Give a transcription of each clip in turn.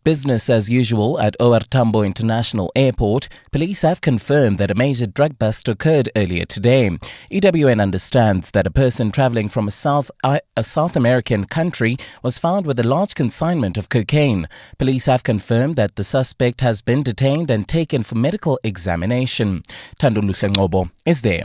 business as usual at OR Tambo International Airport, police have confirmed that a major drug bust occurred earlier today. EWN understands that a person travelling from a South American country was found with a large consignment of cocaine. Police have confirmed that the suspect has been detained and taken for medical examination. Lilian Ngoyi is there.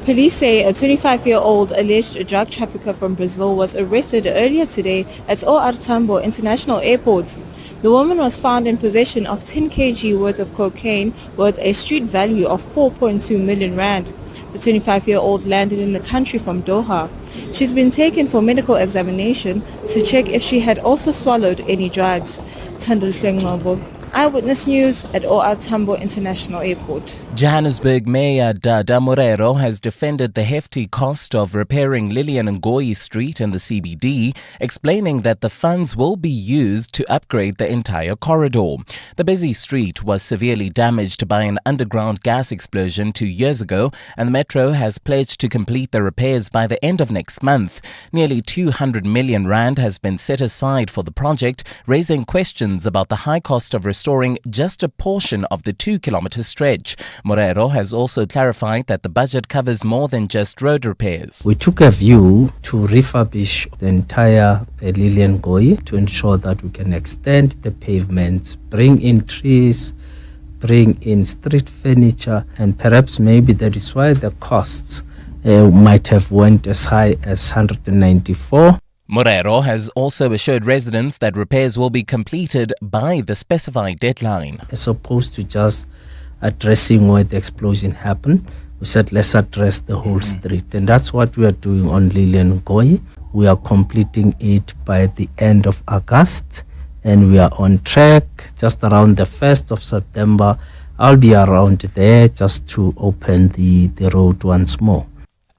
Police say a 25-year-old alleged drug trafficker from Brazil was arrested earlier today at OR Tambo International Airport. The woman was found in possession of 10 kg worth of cocaine worth a street value of 4.2 million rand. The 25-year-old landed in the country from Doha. She's been taken for medical examination to check if she had also swallowed any drugs. Lilian Ngoyi, Eyewitness News at OR Tambo International Airport. Johannesburg Mayor Dada Morero has defended the hefty cost of repairing Lilian Ngoyi Street in the CBD, explaining that the funds will be used to upgrade the entire corridor. The busy street was severely damaged by an underground gas explosion 2 years ago, and the Metro has pledged to complete the repairs by the end of next month. Nearly 200 million rand has been set aside for the project, raising questions about the high cost of restoring just a portion of the 2-kilometre stretch. Morero has also clarified that the budget covers more than just road repairs. We took a view to refurbish the entire Lilian Ngoyi to ensure that we can extend the pavements, bring in trees, bring in street furniture, and perhaps maybe that is why the costs might have went as high as 194. Morero has also assured residents that repairs will be completed by the specified deadline. As opposed to just addressing where the explosion happened, we said let's address the whole street. And that's what we are doing on Lilian Ngoyi. We are completing it by the end of August, and we are on track. Just around the 1st of September, I'll be around there just to open the road once more.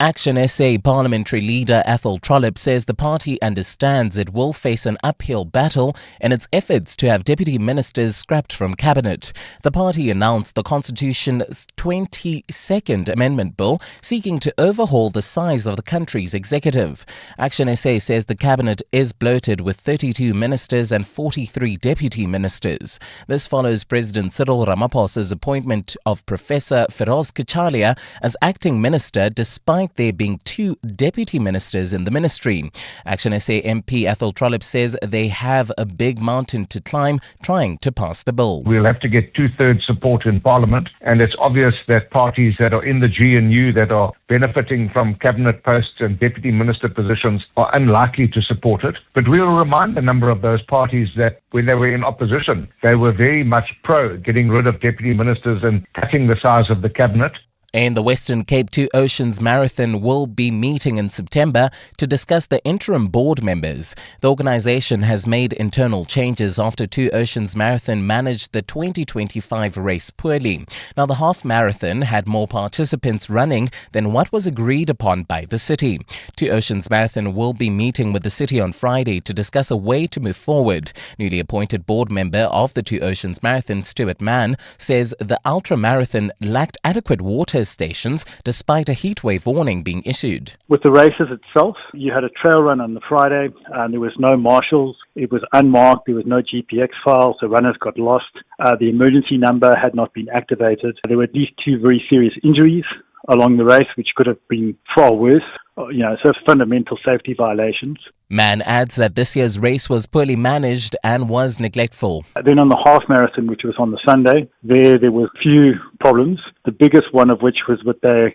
Action SA parliamentary leader Athol Trollip says the party understands it will face an uphill battle in its efforts to have deputy ministers scrapped from cabinet. The party announced the Constitution's 22nd Amendment Bill seeking to overhaul the size of the country's executive. Action SA says the cabinet is bloated with 32 ministers and 43 deputy ministers. This follows President Cyril Ramaphosa's appointment of Professor Feroz Kachalia as acting minister despite there being 2 deputy ministers in the ministry. Action SA MP Athol Trollip says they have a big mountain to climb trying to pass the bill. We'll have to get 2/3 support in Parliament, and it's obvious that parties that are in the GNU that are benefiting from cabinet posts and deputy minister positions are unlikely to support it. But we'll remind a number of those parties that when they were in opposition, they were very much pro getting rid of deputy ministers and cutting the size of the cabinet. And the Western Cape 2 Oceans Marathon will be meeting in September to discuss the interim board members. The organisation has made internal changes after 2 Oceans Marathon managed the 2025 race poorly. Now, the half marathon had more participants running than what was agreed upon by the city. 2 Oceans Marathon will be meeting with the city on Friday to discuss a way to move forward. Newly appointed board member of the 2 Oceans Marathon, Stuart Mann, says the ultra marathon lacked adequate water stations despite a heatwave warning being issued. With the races itself, you had a trail run on the Friday and there was no marshals. It was unmarked. There was no GPX file, so runners got lost. The emergency number had not been activated. There were at least 2 very serious injuries along the race, which could have been far worse. So fundamental safety violations. Mann adds that this year's race was poorly managed and was neglectful. Then on the half marathon, which was on the Sunday, there were a few problems. The biggest one of which was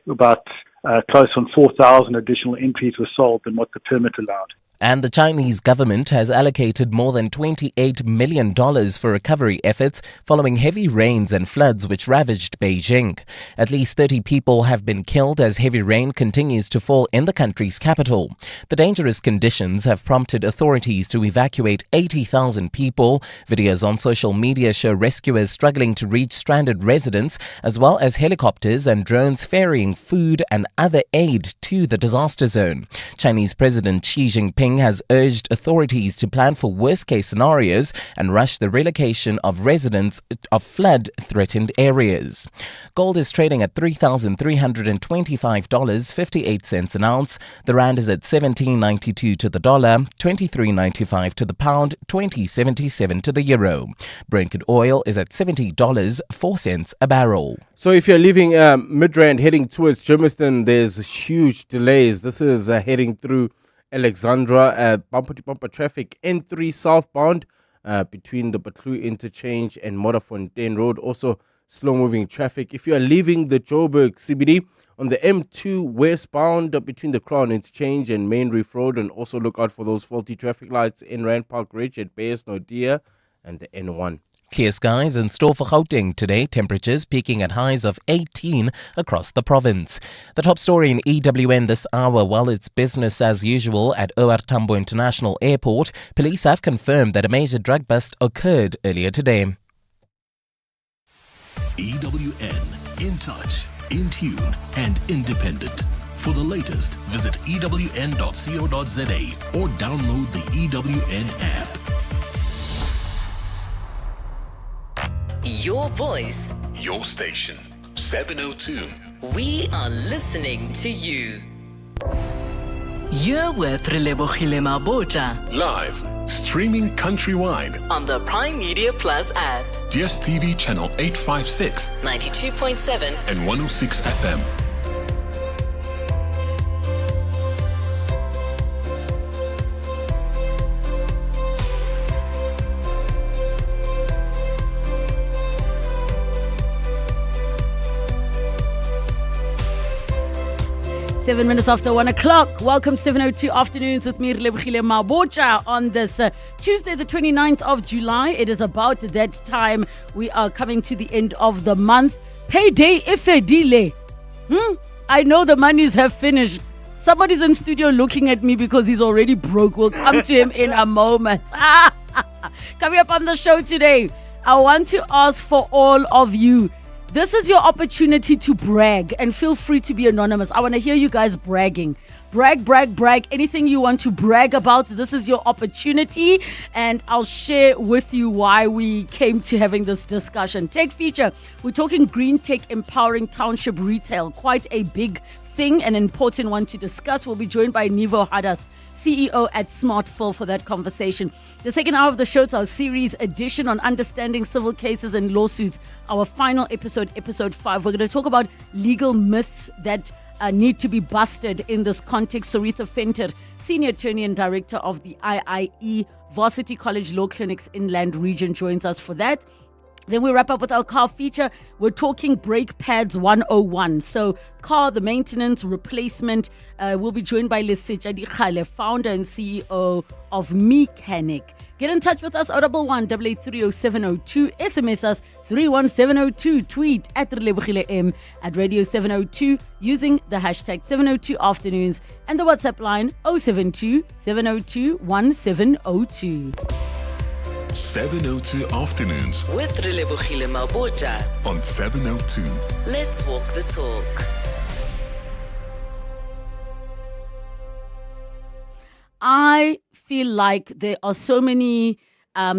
about close on 4,000 additional entries were sold than what the permit allowed. And the Chinese government has allocated more than $28 million for recovery efforts following heavy rains and floods which ravaged Beijing. At least 30 people have been killed as heavy rain continues to fall in the country's capital. The dangerous conditions have prompted authorities to evacuate 80,000 people. Videos on social media show rescuers struggling to reach stranded residents, as well as helicopters and drones ferrying food and other aid to the disaster zone. Chinese President Xi Jinping Beijing has urged authorities to plan for worst-case scenarios and rush the relocation of residents of flood-threatened areas. Gold is trading at $3,325.58 an ounce. The rand is at 17.92 to the dollar, 23.95 to the pound, 20.77 to the euro. Brent oil is at $70.04 a barrel. So if you're leaving Midrand heading towards Germiston, there's huge delays. This is heading through Alexandra, bumper-to-bumper traffic, N3 southbound between the Batlu interchange and Modderfontein Road. Also slow-moving traffic. If you are leaving the Joburg CBD on the M2 westbound between the Crown Interchange and Main Reef Road, and also look out for those faulty traffic lights in Rand Park Ridge at Bayes Nodia and the N1. Clear skies in store for Gauteng today, temperatures peaking at highs of 18 across the province. The top story in EWN this hour, while it's business as usual at OR Tambo International Airport, police have confirmed that a major drug bust occurred earlier today. EWN, in touch, in tune and independent. For the latest, visit ewn.co.za or download the EWN app. Your voice, Your station, 702. we are listening to you. You're with Relebogile Mabotja Live, streaming countrywide. on the Prime Media Plus app, DSTV channel 856 92.7. and 106 FM. Seven minutes after 1 o'clock. Welcome 7:02 afternoons with me, Relebogile Mabotja, on this Tuesday, the 29th of July. It is about that time. We are coming to the end of the month. Payday ifedile. I know the monies have finished. Somebody's in studio looking at me because he's already broke. We'll come to him in a moment. Coming up on the show today, I want to ask for all of you. This is your opportunity to brag, and feel free to be anonymous. I want to hear you guys bragging. Brag, brag, brag. Anything you want to brag about, this is your opportunity, and I'll share with you why we came to having this discussion. Tech feature. We're talking green tech empowering township retail. Quite a big thing, an important one to discuss. We'll be joined by Nivo Hadas, CEO at Smartful, for that conversation. The second hour of the show is our series edition on understanding civil cases and lawsuits. Our final episode, episode 5. We're going to talk about legal myths that need to be busted in this context. Saritha Fenter, Senior Attorney and Director of the IIE Varsity College Law Clinics Inland Region, joins us for that. Then we wrap up with our car feature. We're talking brake pads 101. So car, the maintenance, replacement. We'll be joined by Lisitja Dikgale, founder and CEO of Mechanic. Get in touch with us, 011-883-0702. SMS us 31702. Tweet at Relebogile M at Radio 702 using the hashtag 702 Afternoons and the WhatsApp line 072-702-1702. 702 Afternoons With Relebogile Mabotja. on 702. Let's walk the talk. I feel like there are so many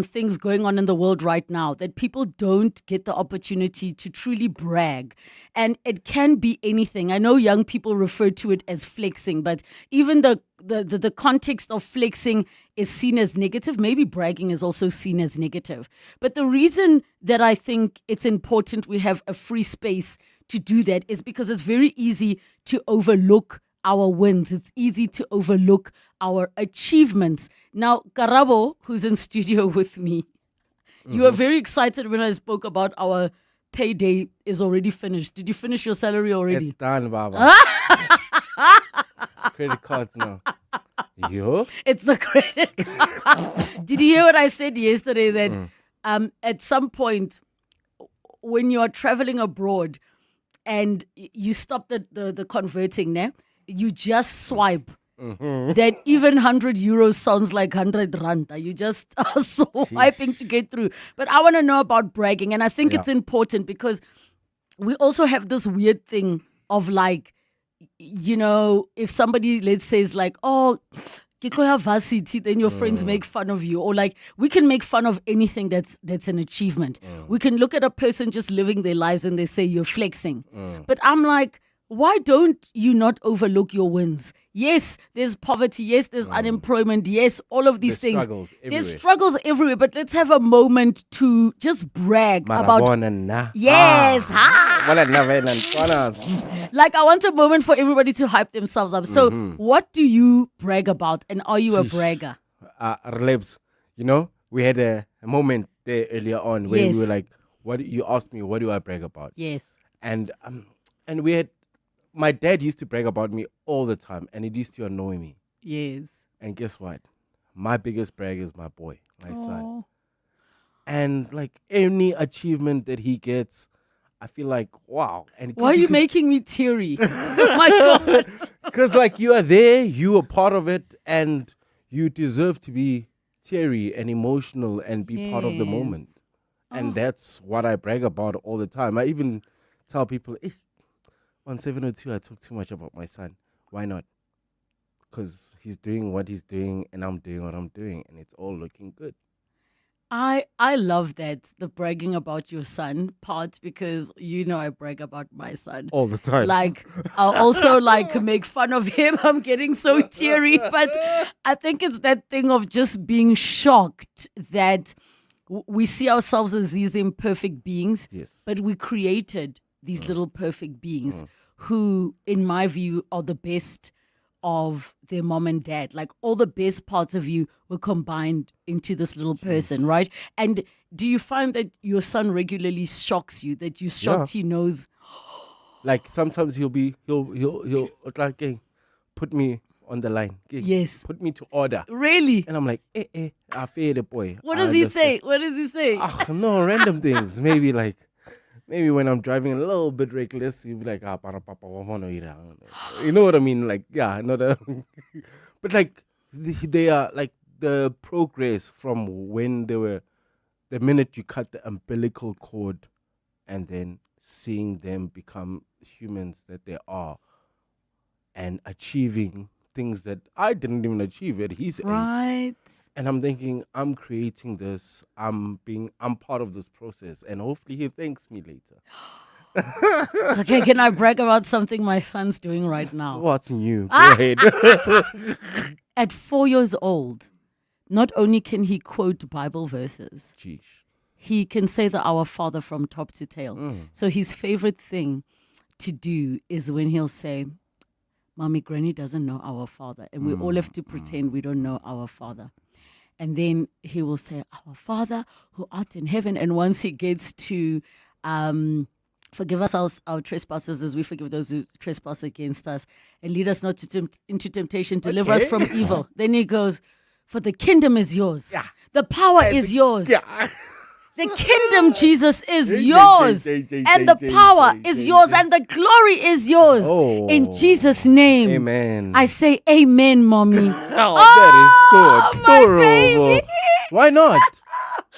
things going on in the world right now that people don't get the opportunity to truly brag. And it can be anything. I know young people refer to it as flexing, but even the context of flexing is seen as negative. Maybe bragging is also seen as negative. But the reason that I think it's important we have a free space to do that is because it's very easy to overlook our wins. It's easy to overlook our achievements. Now, Karabo, who's in studio with me, you were very excited when I spoke about our payday is already finished. Did you finish your salary already? It's done, Baba. Credit cards now. Yo? It's the credit card. Did you hear what I said yesterday? That at some point, when you are traveling abroad and you stop the converting, ne? You just swipe. That even 100 euros sounds like 100 rand. You just are swiping to get through. But I want to know about bragging. And I think it's important because we also have this weird thing of like, you know, if somebody, let's say, is like, oh, ke go ya varsity, then your friends make fun of you, or like we can make fun of anything that's an achievement. We can look at a person just living their lives and they say you're flexing. But I'm like, why don't you not overlook your wins? Yes, there's poverty. Yes, there's unemployment. Yes, all of these things. There's struggles everywhere. But let's have a moment to just brag about. Yes, like I want a moment for everybody to hype themselves up. So, what do you brag about, and are you a bragger? Relebs, we had a moment there earlier on where we were like, "What?" You asked me, "What do I brag about?" Yes, and we had. My dad used to brag about me all the time, and it used to annoy me. Yes. And guess what? My biggest brag is my boy, my son. And like any achievement that he gets, I feel like, wow. And why are you making me teary? Oh my God. Because like you are there, you are part of it, and you deserve to be teary and emotional and be part of the moment. And that's what I brag about all the time. I even tell people, on 702, I talk too much about my son. Why not? Because he's doing what he's doing, and I'm doing what I'm doing, and it's all looking good. I love that, the bragging about your son part, because I brag about my son all the time. Like I'll also like make fun of him. I'm getting so teary, but I think it's that thing of just being shocked that we see ourselves as these imperfect beings, but we created these little perfect beings who, in my view, are the best of their mom and dad. Like all the best parts of you were combined into this little person, right? And do you find that your son regularly shocks you, that you're shocked he knows? Like sometimes he'll like, hey, put me on the line. Okay? Yes. Put me to order. Really? And I'm like, I fear the boy. What does he say? What does he say? No, random things. Maybe when I'm driving a little bit reckless, he'll be like, para papa, you know what I mean? Like, yeah, but like, they are like the progress from when they were, the minute you cut the umbilical cord and then seeing them become humans that they are and achieving things that I didn't even achieve at his age. And I'm thinking, I'm creating this. I'm part of this process, and hopefully he thanks me later. Okay, can I brag about something my son's doing right now? What's new? Go ahead. At 4 years old, not only can he quote Bible verses, he can say the Our Father from top to tail. So his favorite thing to do is when he'll say, Mommy, Granny doesn't know our Father, and we all have to pretend we don't know our Father. And then he will say, Our Father who art in heaven. And once he gets to forgive us our trespasses as we forgive those who trespass against us, and lead us not into temptation, deliver us from evil. Then he goes, for the kingdom is yours. Yeah. The power is yours. Yeah. The kingdom, Jesus, is yours. And the power is yours. And the glory is yours. In Jesus' name. Amen. I say amen, Mommy. That is so adorable. Why not?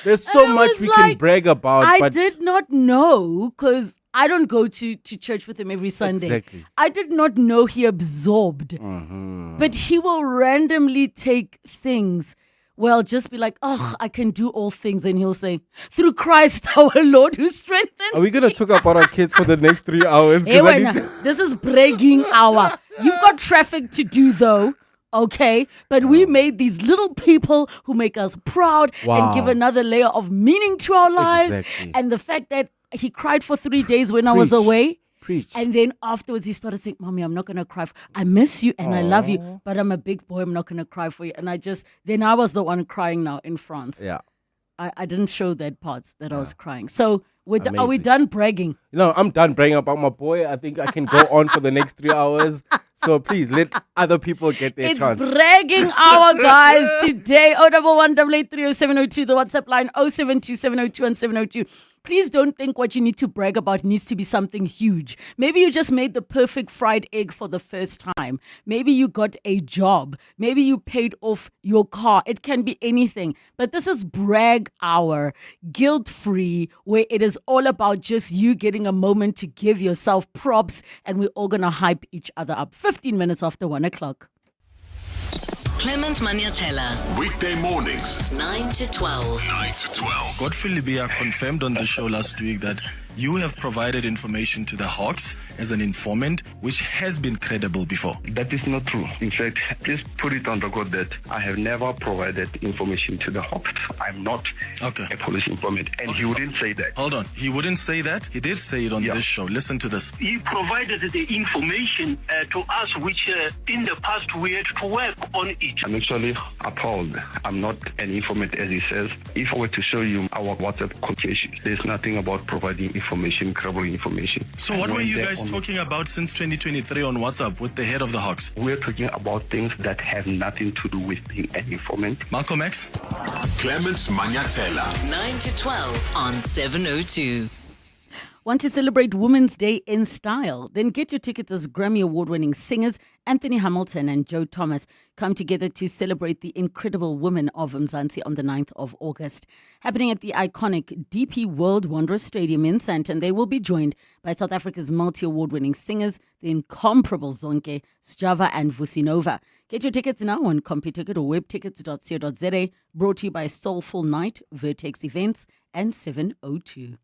There's so much we can brag about. I did not know, because I don't go to church with him every Sunday. Exactly. I did not know he absorbed. But he will randomly take things. Well, just be like, I can do all things. And he'll say, through Christ our Lord who strengthens. Are we going to talk about our kids for the next 3 hours? This is bragging hour. You've got traffic to do though. Okay. But we made these little people who make us proud and give another layer of meaning to our lives. Exactly. And the fact that he cried for 3 days when I was away. Preach. And then afterwards he started saying, Mommy, I'm not going to cry. I miss you and I love you, but I'm a big boy. I'm not going to cry for you. And then I was the one crying now in France. Yeah. I didn't show that part that I was crying. So are we done bragging? No, I'm done bragging about my boy. I think I can go on for the next 3 hours. So please let other people get their chance. It's bragging hour, guys, today. 011-883-0702, the WhatsApp line 072-702-1702. Please don't think what you need to brag about needs to be something huge. Maybe you just made the perfect fried egg for the first time. Maybe you got a job. Maybe you paid off your car. It can be anything. But this is brag hour, guilt-free, where it is all about just you getting a moment to give yourself props, and we're all going to hype each other up. 15 minutes after 1 o'clock. Clement Maniatella, Weekday mornings, 9 to 12. 9 to 12. Godfrey Libya confirmed on the show last week that you have provided information to the Hawks as an informant, which has been credible before. That is not true. In fact, please put it on record that I have never provided information to the Hawks. I'm not a police informant, and he wouldn't say that. Hold on. He wouldn't say that? He did say it on this show. Listen to this. He provided the information to us, which in the past we had to work on it. I'm actually appalled. I'm not an informant, as he says. If I were to show you our WhatsApp conversation, there's nothing about providing information, credible information. So what were you guys talking about since 2023 on WhatsApp with the head of the Hawks? We're talking about things that have nothing to do with being an informant. Malcolm X? Clements Maniatella. 9 to 12 on 702. Want to celebrate Women's Day in style? Then get your tickets as Grammy Award-winning singers Anthony Hamilton and Joe Thomas come together to celebrate the incredible women of Mzansi on the 9th of August. Happening at the iconic DP World Wanderers Stadium in Sandton, they will be joined by South Africa's multi-award-winning singers, the incomparable Zonke, Sjava and Vusinova. Get your tickets now on CompuTicket or webtickets.co.za. Brought to you by Soulful Night, Vertex Events and 702.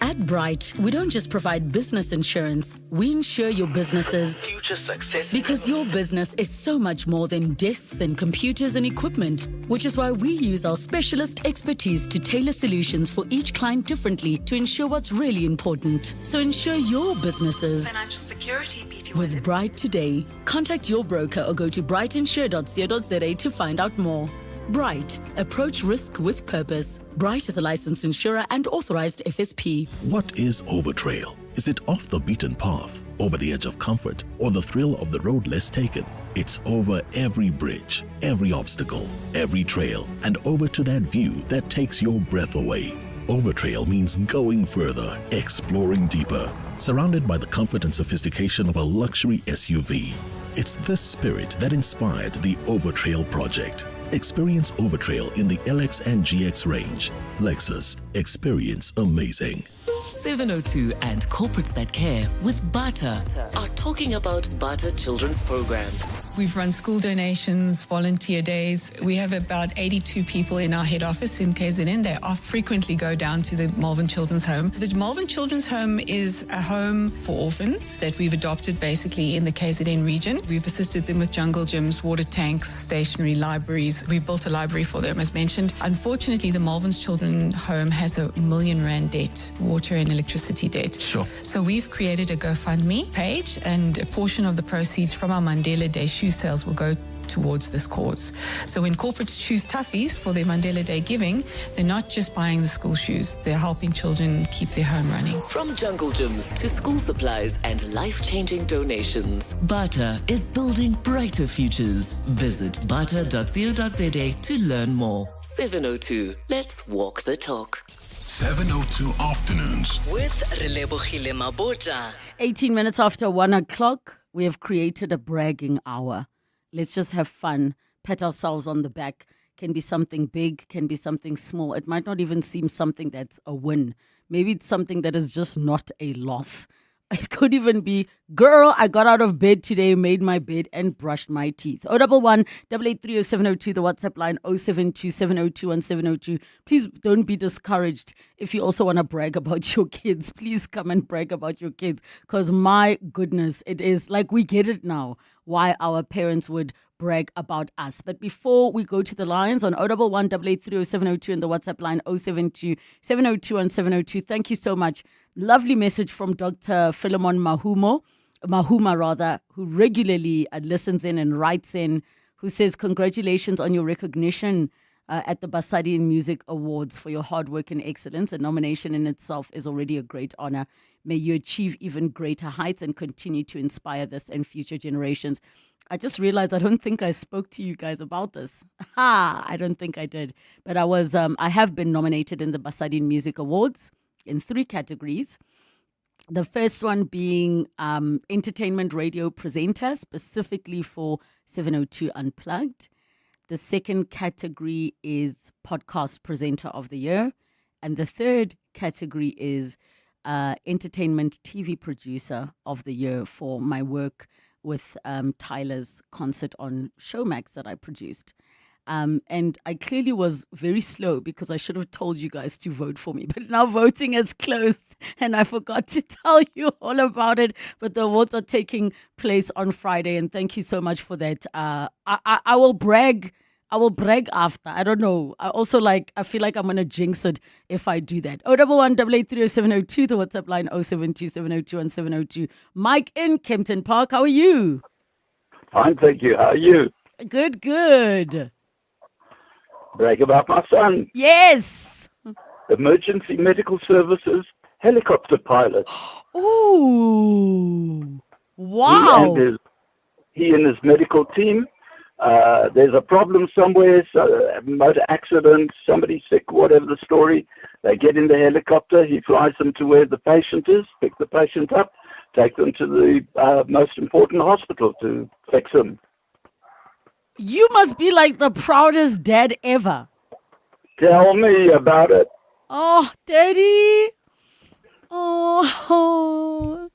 At Bright, we don't just provide business insurance, we insure your businesses. Future success. Because your business is so much more than desks and computers and equipment, which is why we use our specialist expertise to tailor solutions for each client differently to ensure what's really important. So insure your businesses. Financial security, BD. With Bright today, contact your broker or go to brightinsure.co.za to find out more. Bright. Approach risk with purpose. Bright is a licensed insurer and authorized FSP. What is Overtrail? Is it off the beaten path, over the edge of comfort, or the thrill of the road less taken? It's over every bridge, every obstacle, every trail, and over to that view that takes your breath away. Overtrail means going further, exploring deeper, surrounded by the comfort and sophistication of a luxury SUV. It's this spirit that inspired the Overtrail project. Experience Overtrail in the LX and GX range. Lexus. Experience amazing. 702 and Corporates That Care with Bata are talking about Bata Children's Program. We've run school donations, volunteer days. We have about 82 people in our head office in KZN. They frequently go down to the Malvern Children's Home. The Malvern Children's Home is a home for orphans that we've adopted basically in the KZN region. We've assisted them with jungle gyms, water tanks, stationary libraries. We've built a library for them, as mentioned. Unfortunately, the Malvern's Children's Home has a R1 million debt, water and electricity debt. Sure. So we've created a GoFundMe page, and a portion of the proceeds from our Mandela Day shoe sales will go towards this cause. So when corporates choose Toughies for their Mandela Day giving, they're not just buying the school shoes, they're helping children keep their home running. From jungle gyms to school supplies and life-changing donations, Bata is building brighter futures. Visit bata.co.za to learn more. 702, let's walk the talk. 702 afternoons With Relebogile Mabotja. 18 minutes after 1 o'clock, we have created a bragging hour. Let's just have fun, pat ourselves on the back. Can be something big, can be something small. It might not even seem something that's a win. Maybe it's something that is just not a loss. It could even be, girl, I got out of bed today, made my bed and brushed my teeth. 011 883 0702, the WhatsApp line 072 702 702. Please don't be discouraged. If you also want to brag about your kids, please come and brag about your kids. Because my goodness, it is like we get it now why our parents would brag about us. But before we go to the lines on 011 883 0702 and the WhatsApp line 072 702 702, thank you so much. Lovely message from Dr. Philemon Mahuma, who regularly listens in and writes in, who says, congratulations on your recognition at the Basadian Music Awards for your hard work and excellence. A nomination in itself is already a great honor. May you achieve even greater heights and continue to inspire this and future generations. I just realized I don't think I spoke to you guys about this. I don't think I did. But I have been nominated in the Basadian Music Awards in 3 categories. The first one being entertainment radio presenter, specifically for 702 Unplugged. The second category is podcast presenter of the year. And the third category is entertainment TV producer of the year for my work with Tyler's concert on Showmax that I produced. And I clearly was very slow because I should have told you guys to vote for me. But now voting has closed and I forgot to tell you all about it. But the awards are taking place on Friday. And thank you so much for that. I will brag. I will brag after. I don't know. I feel like I'm going to jinx it if I do that. 011-883-0702, the WhatsApp line 072-702-1702. Mike in Kempton Park, how are you? Fine, thank you. How are you? Good. Brag about my son. Yes. Emergency Medical Services helicopter pilot. Ooh. Wow. He and his medical team. There's a problem somewhere, a motor accident, somebody sick, whatever the story. They get in the helicopter. He flies them to where the patient is, pick the patient up, take them to the most important hospital to fix him. You must be like the proudest dad ever. Tell me about it. Oh, Daddy. Oh.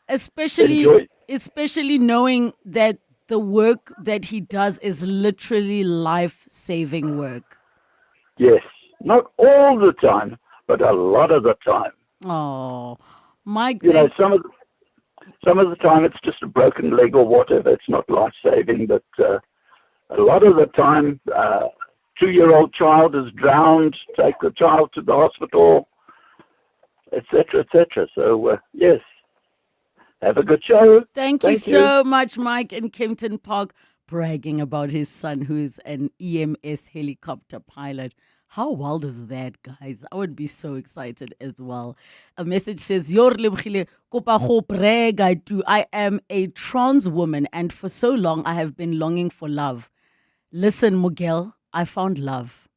Especially knowing that the work that he does is literally life-saving work. Yes. Not all the time, but a lot of the time. Oh, Mike. You know, some of the time it's just a broken leg or whatever. It's not life-saving, but a lot of the time, 2-year-old child is drowned, take the child to the hospital, etc., etc. So, yes, have a good show. Thank you so much, Mike in Kempton Park, bragging about his son who's an EMS helicopter pilot. How wild is that, guys? I would be so excited as well. A message says, Relebogile, kopa go brag I do. I am a trans woman and for so long I have been longing for love. Listen, Miguel, I found love.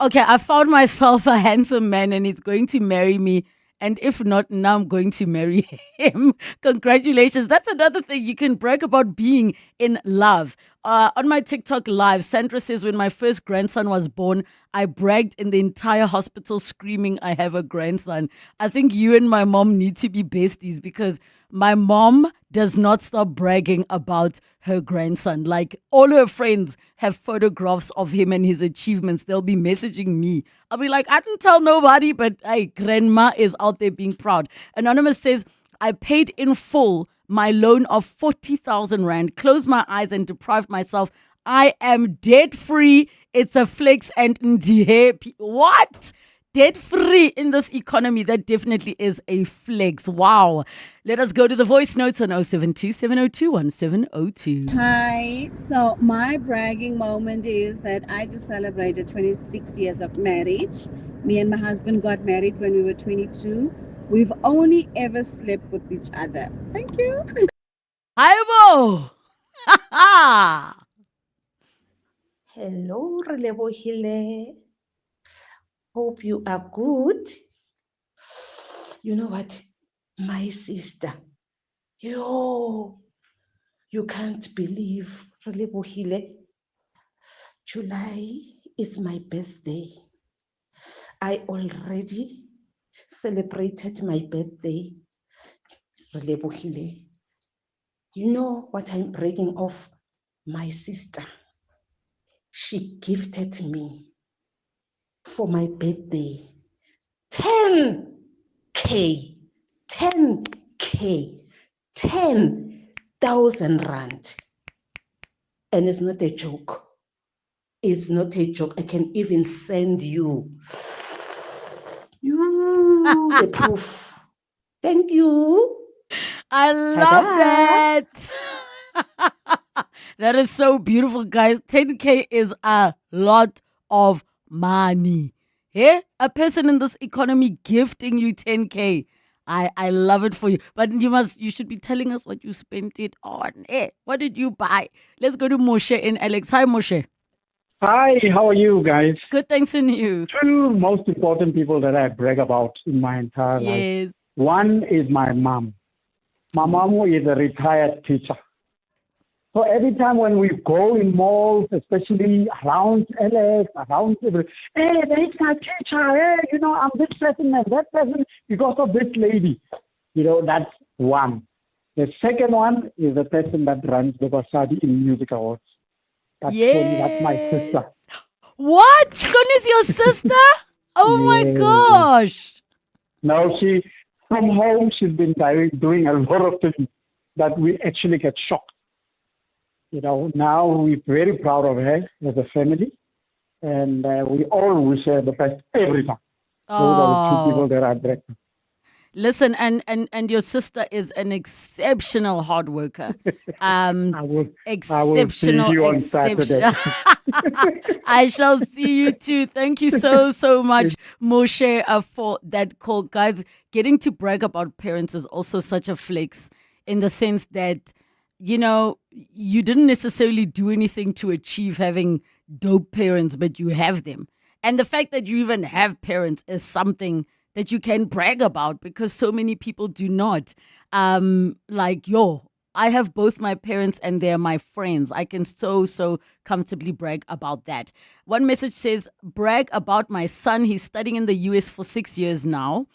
Okay, I found myself a handsome man and he's going to marry me. And if not, now I'm going to marry him. Congratulations. That's another thing. You can brag about being in love. On my TikTok live, Sandra says, when my first grandson was born, I bragged in the entire hospital screaming, I have a grandson. I think you and my mom need to be besties because my mom does not stop bragging about her grandson. Like all her friends have photographs of him and his achievements. They'll be messaging me. I'll be like, I didn't tell nobody, but hey, grandma is out there being proud. Anonymous says, I paid in full my loan of 40,000 Rand, closed my eyes and deprived myself. I am debt free. It's a flex and what? Debt free in this economy. That definitely is a flex. Wow. Let us go to the voice notes on 072-702-1702. Hi. So my bragging moment is that I just celebrated 26 years of marriage. Me and my husband got married when we were 22. We've only ever slept with each other. Thank you. Hi, Hello, Relebogile. Hope you are good. You know what? My sister. You can't believe, Relebogile. July is my birthday. I already celebrated my birthday. Relebogile. You know what I'm bragging of? My sister. She gifted me for my birthday 10,000 Rand. And it's not a joke. It's not a joke. I can even send you the proof. Thank you. I love that. That is so beautiful, guys. 10K is a lot of money. Yeah? A person in this economy gifting you 10K. I love it for you. But you should be telling us what you spent it on. What did you buy? Let's go to Moshe and Alex. Hi, Moshe. Hi, how are you guys? Good, thanks to you. Two most important people that I brag about in my entire life. One is my mom. My mom is a retired teacher. So every time when we go in malls, especially around LA, around every, hey, there's my teacher, hey, I'm this person and that person because of this lady. That's one. The second one is the person that runs the Varsadi in Music Awards. That's my sister. What? Gone is your sister? Oh my gosh. Now from home, she's been doing a lot of things that we actually get shocked. Now we're very proud of her as a family, and we all wish her the best every time. Those are the two people that are there. Listen, and your sister is an exceptional hard worker. I will see you on Saturday. I shall see you too. Thank you so much, Moshe, for that call. Guys, getting to brag about parents is also such a flex in the sense that, you didn't necessarily do anything to achieve having dope parents, but you have them. And the fact that you even have parents is something that you can brag about because so many people do not. I have both my parents and they're my friends. I can so comfortably brag about that. One message says, brag about my son. He's studying in the US for 6 years now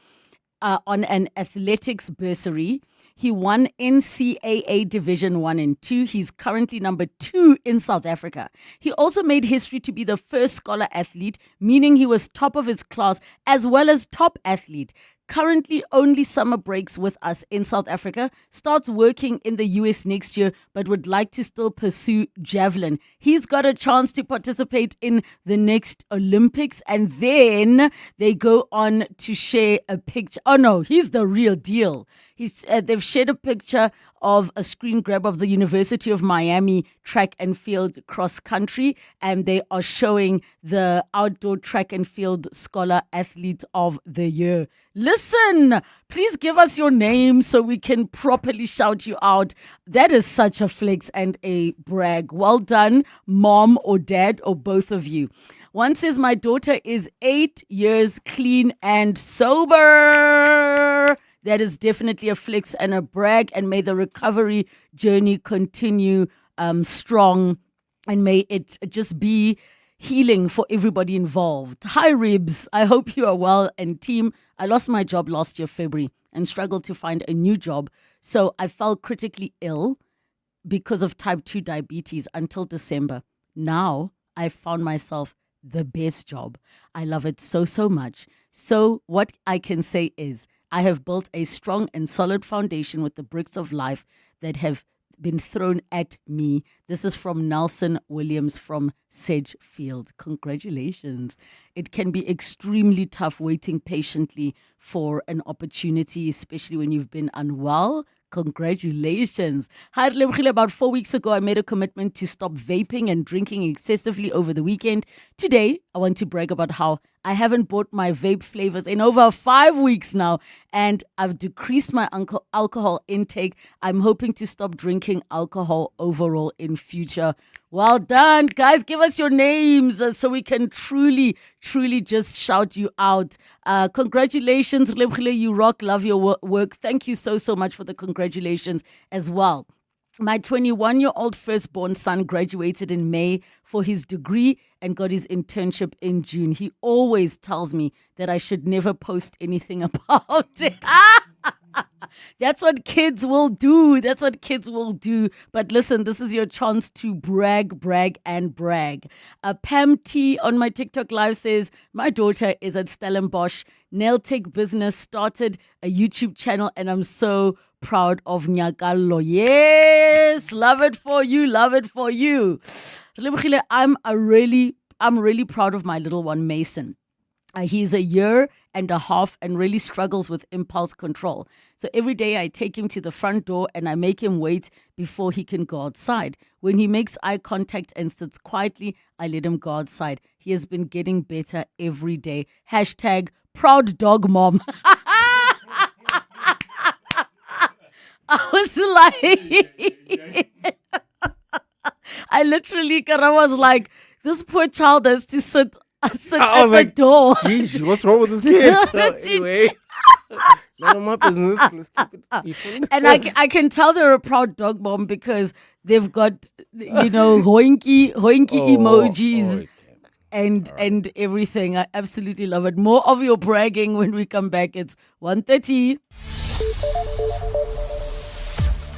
on an athletics bursary. He won NCAA Division 1 and 2. He's currently number 2 in South Africa. He also made history to be the first scholar athlete, meaning he was top of his class as well as top athlete. Currently only summer breaks with us in South Africa, starts working in the US next year, but would like to still pursue javelin. He's got a chance to participate in the next Olympics, and then they go on to share a picture. Oh no, he's the real deal. They've shared a picture of a screen grab of the University of Miami track and field cross country, and they are showing the outdoor track and field scholar athlete of the year. Listen, please give us your name so we can properly shout you out. That is such a flex and a brag. Well done, mom or dad or both of you. One says, my daughter is 8 years clean and sober. That is definitely a flex and a brag, and may the recovery journey continue strong, and may it just be healing for everybody involved. Hi, Ribs. I hope you are well. And team, I lost my job last year, February, and struggled to find a new job. So I fell critically ill because of type 2 diabetes until December. Now I found myself the best job. I love it so much. So what I can say is, I have built a strong and solid foundation with the bricks of life that have been thrown at me. This is from Nelson Williams from Sedgefield. Congratulations. It can be extremely tough waiting patiently for an opportunity, especially when you've been unwell. Congratulations. Hi, Relebogile. About 4 weeks ago, I made a commitment to stop vaping and drinking excessively over the weekend. Today, I want to brag about how I haven't bought my vape flavors in over 5 weeks now, and I've decreased my alcohol intake. I'm hoping to stop drinking alcohol overall in future. Well done. Guys, give us your names so we can truly just shout you out. Congratulations, Relebogile. You rock. Love your work. Thank you so much for the congratulations as well. My 21-year-old firstborn son graduated in May for his degree and got his internship in June. He always tells me that I should never post anything about it. That's what kids will do. But listen, this is your chance to brag. Pam T on my TikTok live says, my daughter is at Stellenbosch Nail Tech Business, started a YouTube channel, and I'm so proud of Nyakalo. Yes, love it for you. Relebogile, I'm really proud of my little one, Mason. He's 1.5 years and really struggles with impulse control. So every day I take him to the front door and I make him wait before he can go outside. When he makes eye contact and sits quietly, I let him go outside. He has been getting better every day. Hashtag proud dog mom. I was like, I literally was like, this poor child has to sit at the door. Geez, what's wrong with this kid? Anyway, none of my business. Let's keep it peaceful. And I can tell they're a proud dog mom because They've got, hoinky emojis. And everything. I absolutely love it. More of your bragging when we come back. It's 1:30.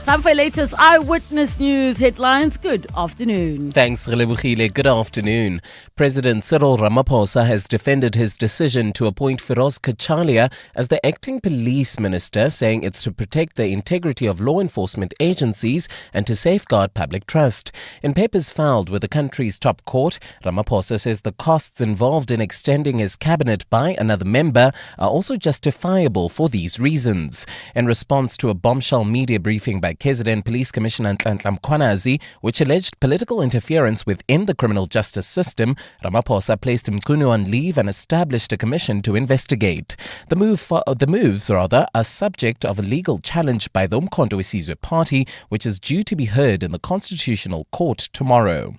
Time for latest Eyewitness News headlines. Good afternoon. Thanks, Relebogile. Good afternoon. President Cyril Ramaphosa has defended his decision to appoint Feroz Kachalia as the acting police minister, saying it's to protect the integrity of law enforcement agencies and to safeguard public trust. In papers filed with the country's top court, Ramaphosa says the costs involved in extending his cabinet by another member are also justifiable for these reasons. In response to a bombshell media briefing by KZN Police Commissioner Nhlanhla Mkhwanazi, which alleged political interference within the criminal justice system, Ramaphosa placed Mkhunu on leave and established a commission to investigate. The moves are subject of a legal challenge by the Umkhonto weSizwe Party, which is due to be heard in the Constitutional Court tomorrow.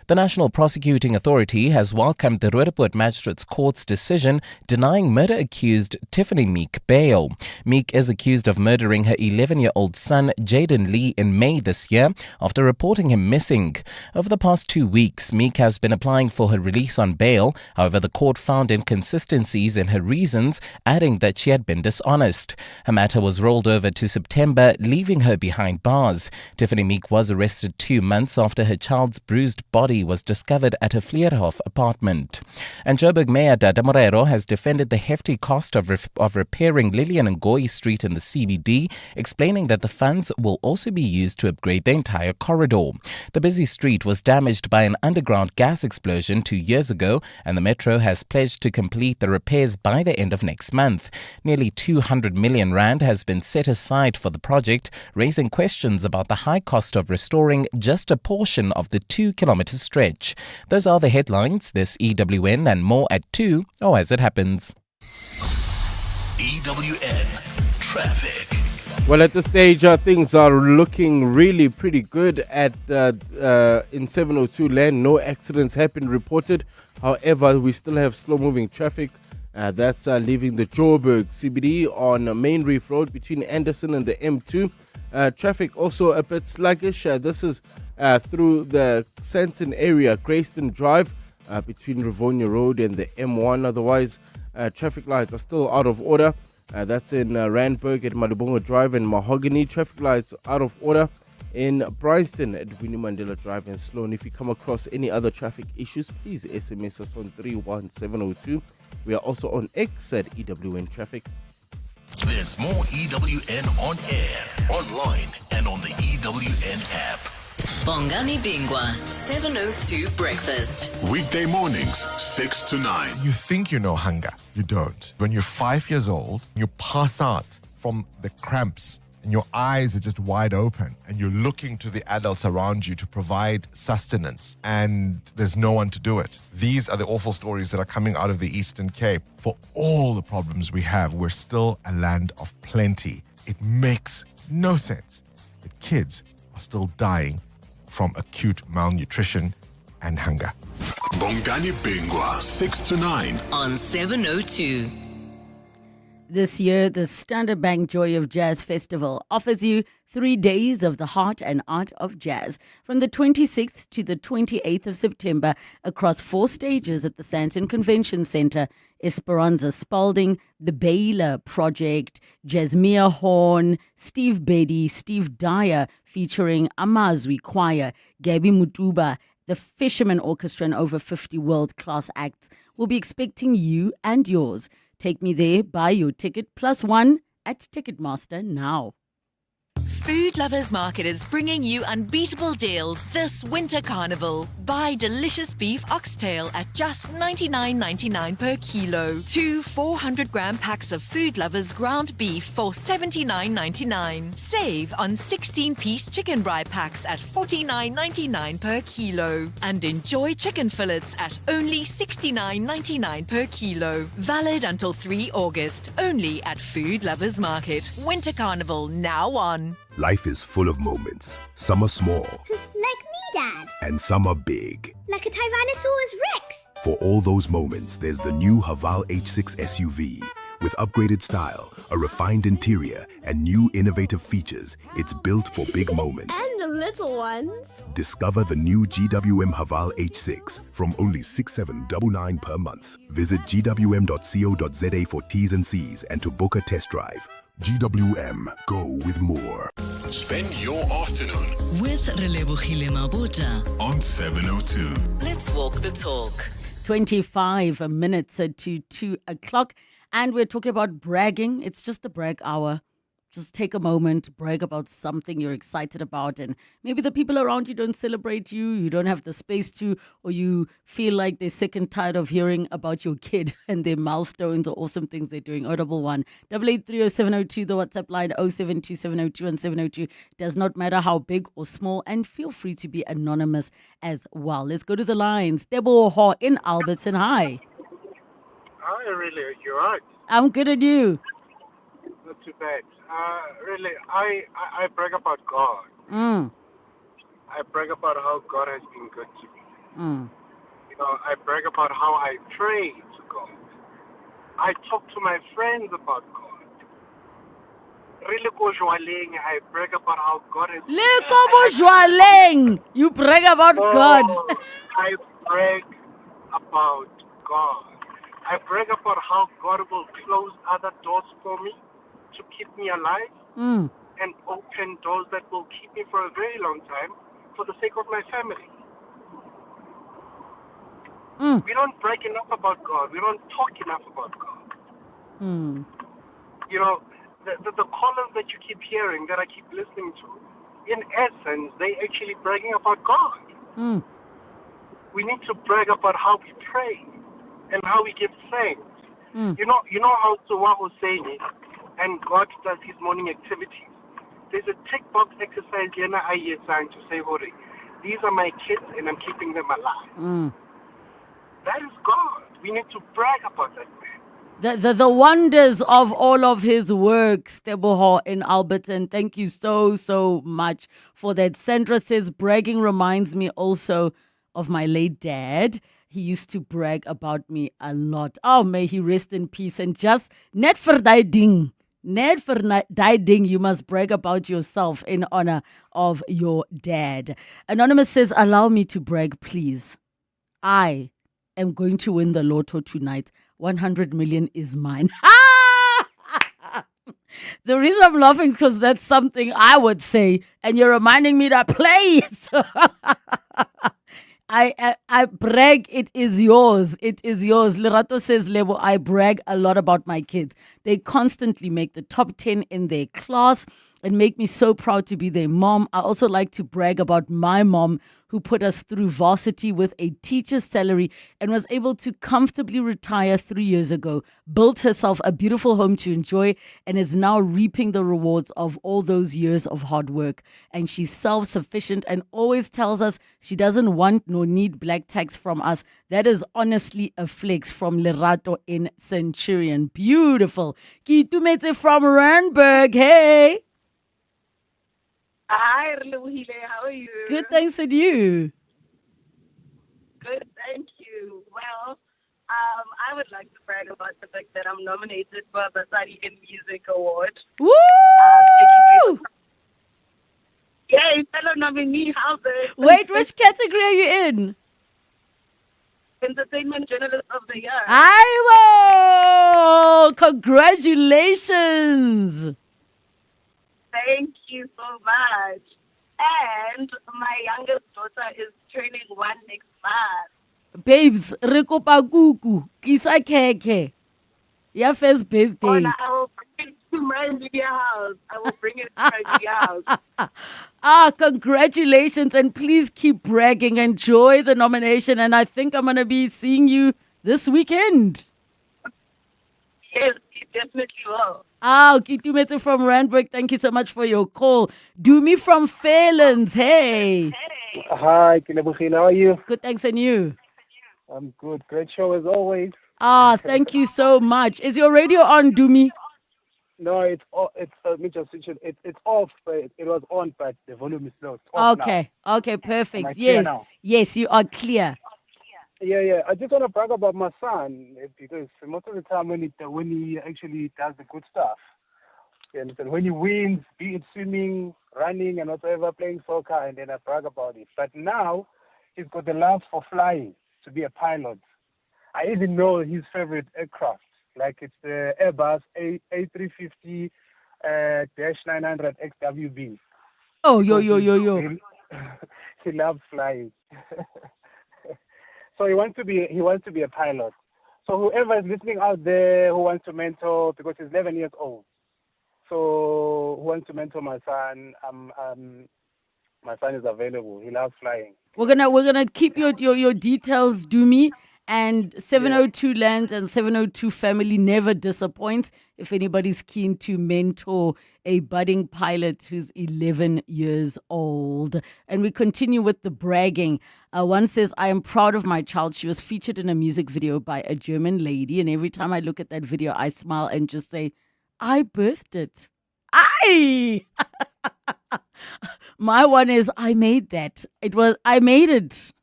The National Prosecuting Authority has welcomed the Roodepoort Magistrates Court's decision denying murder-accused Tiffany Meek bail. Meek is accused of murdering her 11-year-old son, Jaden Lee, in May this year after reporting him missing. Over the past 2 weeks, Meek has been applying for her release on bail. However, the court found inconsistencies in her reasons, adding that she had been dishonest. Her matter was rolled over to September, leaving her behind bars. Tiffany Meek was arrested 2 months after her child's bruised body was discovered at a Vleerhof apartment. And Joburg Mayor Dada Morero has defended the hefty cost of repairing Lilian Ngoyi Street in the CBD, explaining that the funds will also be used to upgrade the entire corridor. The busy street was damaged by an underground gas explosion 2 years ago, and the Metro has pledged to complete the repairs by the end of next month. Nearly 200 million rand has been set aside for the project, raising questions about the high cost of restoring just a portion of the 2-kilometer stretch. Those are the headlines. There's EWN and more at 2, or as it happens. EWN Traffic. Well, at this stage, things are looking really pretty good in 702 land. No accidents have been reported. However, we still have slow-moving traffic. That's leaving the Joburg CBD on Main Reef Road between Anderson and the M2. Traffic also a bit sluggish. This is through the Santon area, Grayston Drive, between Rivonia Road and the M1. Otherwise, traffic lights are still out of order. That's in Randburg at Malubongo Drive and Mahogany. Traffic lights out of order in Bryanston at Winnie Mandela Drive and Sloan. If you come across any other traffic issues, please SMS us on 31702. We are also on X at EWN Traffic. There's more EWN on air, online, and on the EWN app. Bongani Bingwa, 702 Breakfast. Weekday mornings, 6 to 9. You think you know hunger. You don't. When you're 5 years old, you pass out from the cramps and your eyes are just wide open and you're looking to the adults around you to provide sustenance and there's no one to do it. These are the awful stories that are coming out of the Eastern Cape. For all the problems we have, we're still a land of plenty. It makes no sense that kids are still dying from acute malnutrition and hunger. Bongani Bingwa, 6 to 9. On 702. This year, the Standard Bank Joy of Jazz Festival offers you 3 days of the heart and art of jazz from the 26th to the 28th of September across 4 stages at the Sandton Convention Centre. Esperanza Spalding, The Baylor Project, Jasmine Horn, Steve Beddy, Steve Dyer featuring Amazwi Choir, Gabi Mutuba, the Fisherman Orchestra and over 50 world-class acts will be expecting you and yours. Take me there, buy your ticket +1 at Ticketmaster now. Food Lovers Market is bringing you unbeatable deals this winter carnival. Buy delicious beef oxtail at just $99.99 per kilo. 2 400-gram packs of Food Lovers ground beef for $79.99. Save on 16-piece chicken brie packs at $49.99 per kilo. And enjoy chicken fillets at only $69.99 per kilo. Valid until 3 August. Only at Food Lovers Market. Winter Carnival now on. Life is full of moments. Some are small. Like me, Dad. And some are big. Like a Tyrannosaurus Rex. For all those moments, there's the new Haval H6 SUV With upgraded style, a refined interior, and new innovative features, it's built for big moments. And the little ones. Discover the new GWM Haval H6 from only 6,799 per month. Visit gwm.co.za for T's and C's and to book a test drive. GWM, go with more. Spend your afternoon With Relebogile Mabotja. on 702. Let's walk the talk. 25 minutes to 2 o'clock. And we're talking about bragging. It's just a brag hour. Just take a moment, brag about something you're excited about. And maybe the people around you don't celebrate you. You don't have the space to, or you feel like they're sick and tired of hearing about your kid and their milestones or awesome things they're doing. 011 883 0702, the WhatsApp line 072 702 and 702. Does not matter how big or small. And feel free to be anonymous as well. Let's go to the lines. Relebogile in Alberton. Hi. Hi, really, you're right. I'm good at you. Not too bad. Really, I brag about God. I brag about how God has been good to me. You know, I brag about how I pray to God. I talk to my friends about God. Relebogile, I brag about how God has Relebogile, you brag about God. I brag about God. I brag about how God will close other doors for me to keep me alive and open doors that will keep me for a very long time for the sake of my family. We don't brag enough about God. We don't talk enough about God. You know, the callers that you keep hearing, that I keep listening to, in essence, they actually bragging about God. We need to brag about how we pray and how we give thanks. You know how Suwa Husseini and God does his morning activities. There's a tick box exercise here to say, Hori, these are my kids and I'm keeping them alive. That is God. We need to brag about that. The wonders of all of his works, Relebogile in Alberton. Thank you so much for that. Sandra says, bragging reminds me also of my late dad. He used to brag about me a lot. Oh, may he rest in peace. And just net for die ding, you must brag about yourself in honor of your dad. Anonymous says, allow me to brag, please. I am going to win the lotto tonight. 100 million is mine. The reason I'm laughing is because that's something I would say, and you're reminding me to play it. I brag, it is yours. It is yours. Lerato says, Lebo, I brag a lot about my kids. They constantly make the top 10 in their class and make me so proud to be their mom. I also like to brag about my mom, who put us through varsity with a teacher's salary and was able to comfortably retire 3 years ago, built herself a beautiful home to enjoy, and is now reaping the rewards of all those years of hard work. And she's self-sufficient and always tells us she doesn't want nor need black tax from us. That is honestly a flex. From Lerato in Centurion. Beautiful. Kitumetse from Randburg. Hey. Hi, Relebogile. How are you? Good, thanks, and you? Good, thank you. Well, I would like to brag about the fact that I'm nominated for the Sarian Music Award. Woo! Yay, fellow nominee, how's it? Wait, which category are you in? Entertainment Journalist of the Year. I will! Congratulations! Thank you so much. And my youngest daughter is turning 1 next month. Babes, re kopa kuku, tlisa keke. Ya first birthday. Oh, no, I will bring it to my media house. I will bring it to my media house. Congratulations, and please keep bragging. Enjoy the nomination, and I think I'm going to be seeing you this weekend. Yes, you definitely will. Kitumetse from Randburg, thank you so much for your call. Dumi from Fairlands, hey. Hi, Relebogile, how are you? Good, thanks, and you? I'm good. Great show as always. Thank you so much. Is your radio on, Dumi? No, it's let me just switch it. It's off. It was on, but the volume is low. It's off Okay, now. perfect. Am I clear Yes, now? yes, you are clear. Yeah. I just want to brag about my son because most of the time when he actually does the good stuff, and when he wins, be it swimming, running, and whatever, playing soccer, and then I brag about it. But now he's got the love for flying, to be a pilot. I even know his favorite aircraft, like it's the Airbus A350 -900 XWB. Oh, yo. He loves flying. So he wants to be a pilot. So whoever is listening out there who wants to mentor, because he's 11 years old, so who wants to mentor my son, my son is available. He loves flying. We're gonna keep your details, Dumi. And 702 Land and 702 Family never disappoints if anybody's keen to mentor a budding pilot who's 11 years old. And we continue with the bragging. One says, I am proud of my child. She was featured in a music video by a German lady. And every time I look at that video, I smile and just say, I birthed it. Aye! My one is, I made that. I made it.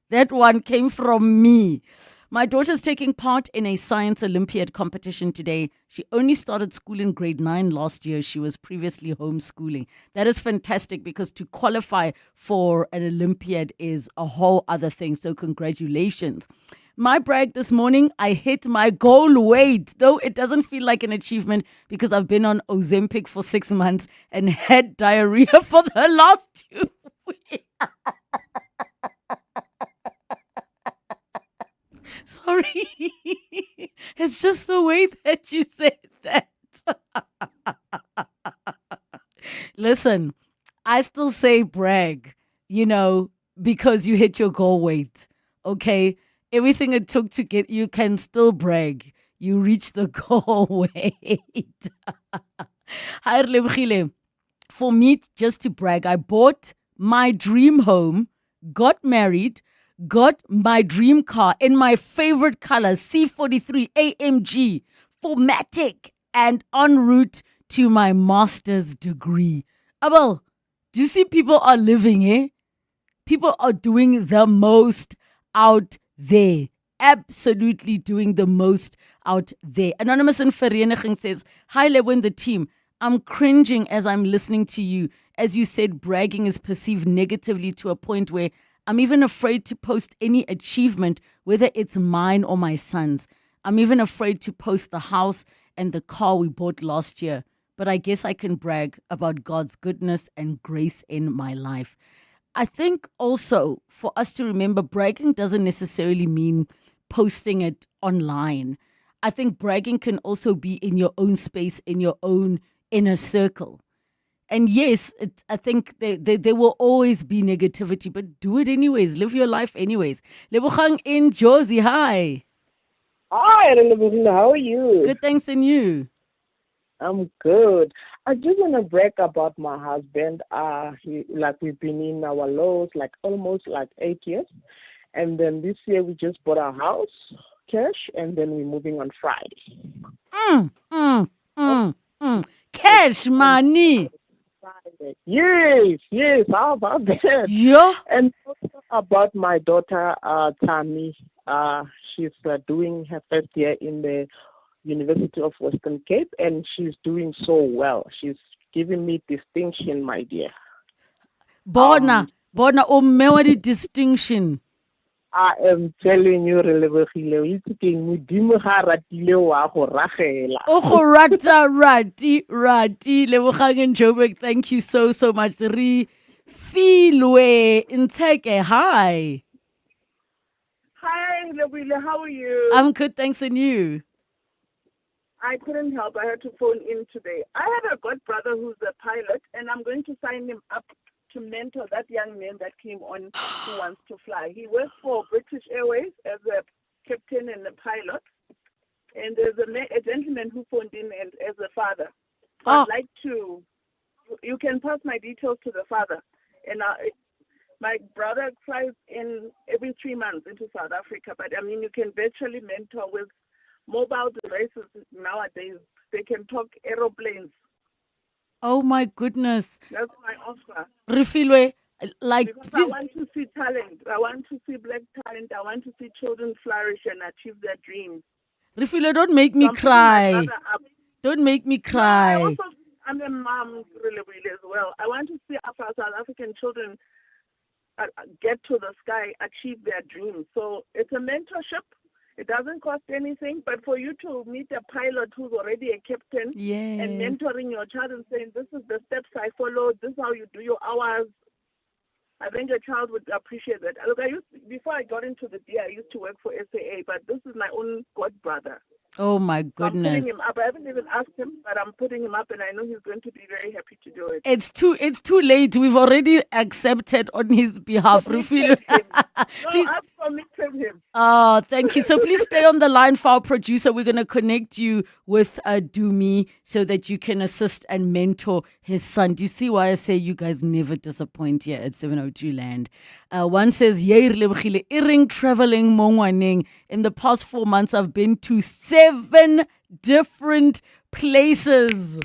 That one came from me. My daughter's taking part in a science Olympiad competition today. She only started school in grade 9 last year. She was previously homeschooling. That is fantastic because to qualify for an Olympiad is a whole other thing. So congratulations. My brag this morning, I hit my goal weight, though it doesn't feel like an achievement because I've been on Ozempic for 6 months and had diarrhea for the last 2 weeks. Sorry. It's just the way that you said that. Listen, I still say brag, because you hit your goal weight. Okay? Everything it took to get you can still brag. You reached the goal weight. Hi, Relebogile. For me, just to brag, I bought my dream home, got married, got my dream car in my favorite color, C43 AMG, 4MATIC, and en route to my master's degree. Abel, do you see people are living, eh? People are doing the most out there. Absolutely doing the most out there. Anonymous in Vereniging says, hi, Lebo and the team. I'm cringing as I'm listening to you. As you said, bragging is perceived negatively to a point where I'm even afraid to post any achievement, whether it's mine or my son's. I'm even afraid to post the house and the car we bought last year. But I guess I can brag about God's goodness and grace in my life. I think also for us to remember, bragging doesn't necessarily mean posting it online. I think bragging can also be in your own space, in your own inner circle. And yes, I think there will always be negativity, but do it anyways. Live your life anyways. Lebogang in Josie, hi. Hi, Relebogile. How are you? Good, thanks, and you? I'm good. I just want to brag about my husband. We've been in our laws almost 8 years. And then this year we just bought our house, cash, and then we're moving on Friday. Cash money. Yes, how about that? Yeah. And also about my daughter, Tammy. She's doing her first year in the University of Western Cape, and she's doing so well. She's giving me distinction, my dear. Bona, the distinction. I am telling you, Relebogile, it's Modimo ga ratile wa go ragela. Oh, rati. Lebogang in Joburg, thank you so much. Re Filwe Inteke, hi. Hi, Relebogile, how are you? I'm good, thanks, and you? I couldn't help. I had to phone in today. I have a godbrother who's a pilot, and I'm going to sign him up to mentor that young man that came on who wants to fly. He works for British Airways as a captain and a pilot. And there's a gentleman who phoned in and as a father. I'd like to, you can pass my details to the father. And my brother flies in every 3 months into South Africa. But you can virtually mentor with mobile devices nowadays. They can talk aeroplanes. Oh my goodness. That's my offer. Refilwe, Like, Because I please, want to see talent. I want to see black talent. I want to see children flourish and achieve their dreams. Rifile, don't make me So I'm putting my cry. brother up. Don't make me No, cry. I'm a mom, really, as well. I want to see our South African children get to the sky, achieve their dreams. So it's a mentorship. It doesn't cost anything, but for you to meet a pilot who's already a captain and mentoring your child and saying, this is the steps I follow, this is how you do your hours, I think a child would appreciate that. Look, before I got into the D, I used to work for SAA, but this is my own god brother. Oh my So I'm goodness. putting him up. I haven't even asked him, but I'm putting him up, and I know he's going to be very happy to do it. It's too late. We've already accepted on his behalf, Rufilo. No, I've committed him. Oh, thank you. So please stay on the line for our producer. We're going to connect you with Dumi so that you can assist and mentor his son. Do you see why I say you guys never disappoint here at 702 Land? One says, Yay, Relebogile, Iring traveling Mongwaning. In the past 4 months, I've been to 7 different places.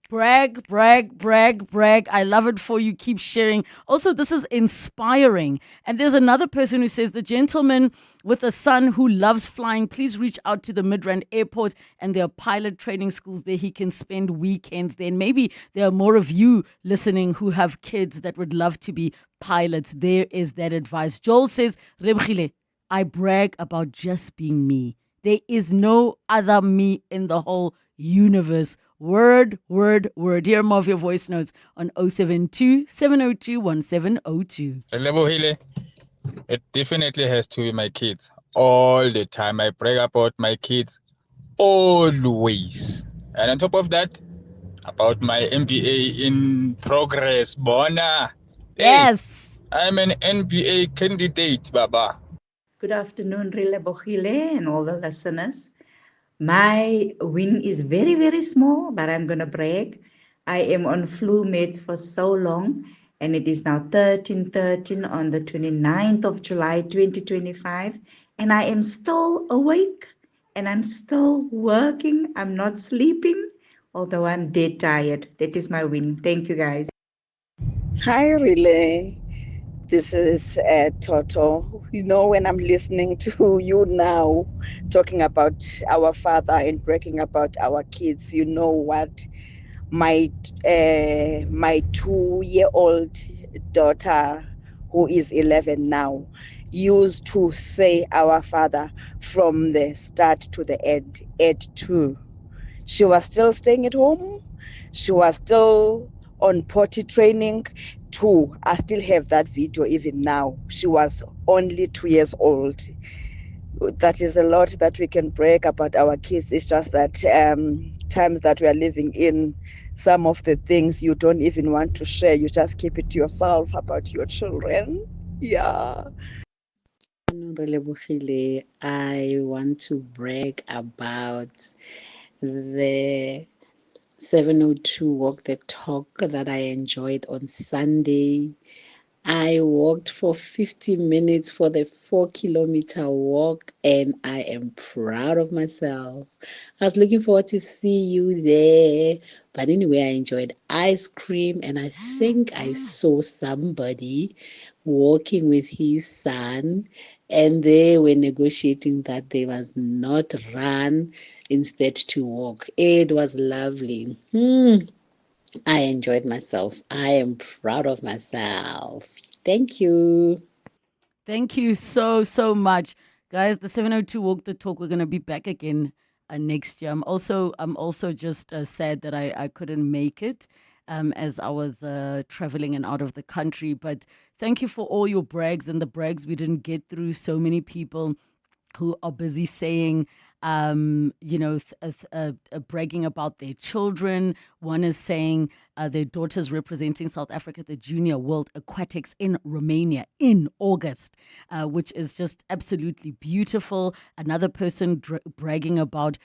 Brag, brag, brag, brag. I love it for you. Keep sharing. Also, this is inspiring. And there's another person who says, the gentleman with a son who loves flying, please reach out to the Midrand Airport and there are pilot training schools there. He can spend weekends there. And maybe there are more of you listening who have kids that would love to be pilots. There is that advice. Joel says, Relebogile, I brag about just being me. There is no other me in the whole universe. Word, word, word. Hear more of your voice notes on 072 702 1702. Relebogile, it definitely has to be my kids. All the time. I brag about my kids always. And on top of that, about my MBA in progress. Bona. Yes. Hey, I'm an MBA candidate, Baba. Good afternoon, Relebogile and all the listeners. My win is very, very small, but I'm going to brag. I am on flu meds for so long, and it is now 13:13 on the 29th of July, 2025, and I am still awake, and I'm still working. I'm not sleeping, although I'm dead tired. That is my win. Thank you, guys. Hi, Relay. This is Toto. You know, when I'm listening to you now talking about our father and bragging about our kids, you know what? My 2-year-old daughter, who is 11 now, used to say our father from the start to the end at 2. She was still staying at home. She was still on potty training. 2. I still have that video even now. She was only 2 years old. That is a lot that we can brag about our kids. It's just that times that we are living in, some of the things you don't even want to share. You just keep it to yourself about your children. Yeah. Relebogile, I want to brag about the 702 Walk the Talk that I enjoyed on Sunday. I walked for 50 minutes for the 4-kilometer walk, and I am proud of myself. I was looking forward to see you there. But anyway, I enjoyed ice cream, and I think I saw somebody walking with his son, and they were negotiating that they must not run, instead to walk. It was lovely. I enjoyed myself. I am proud of myself. Thank you. Thank you so much. Guys, the 702 Walk the Talk, we're going to be back again next year. I'm also just sad that I couldn't make it as I was traveling and out of the country. But thank you for all your brags and the brags we didn't get through. So many people who are busy saying, bragging about their children. One is saying their daughter's representing South Africa at the Junior World Aquatics in Romania in August, which is just absolutely beautiful. Another person bragging about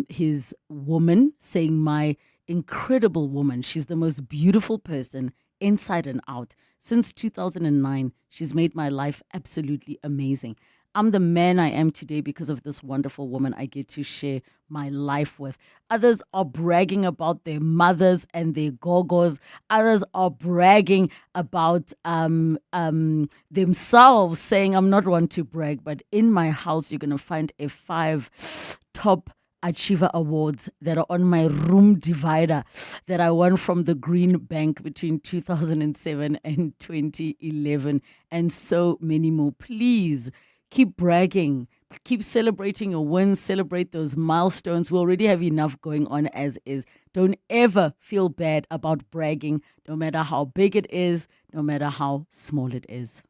his woman, saying, my incredible woman. She's the most beautiful person inside and out. Since 2009, she's made my life absolutely amazing. I'm the man I am today because of this wonderful woman I get to share my life with. Others are bragging about their mothers and their gogos. Others are bragging about themselves, saying, I'm not one to brag, but in my house, you're going to find 5 top Achiever Awards that are on my room divider that I won from the Green Bank between 2007 and 2011, and so many more. Please keep bragging. Keep celebrating your wins, celebrate those milestones. We already have enough going on as is. Don't ever feel bad about bragging, no matter how big it is, no matter how small it is.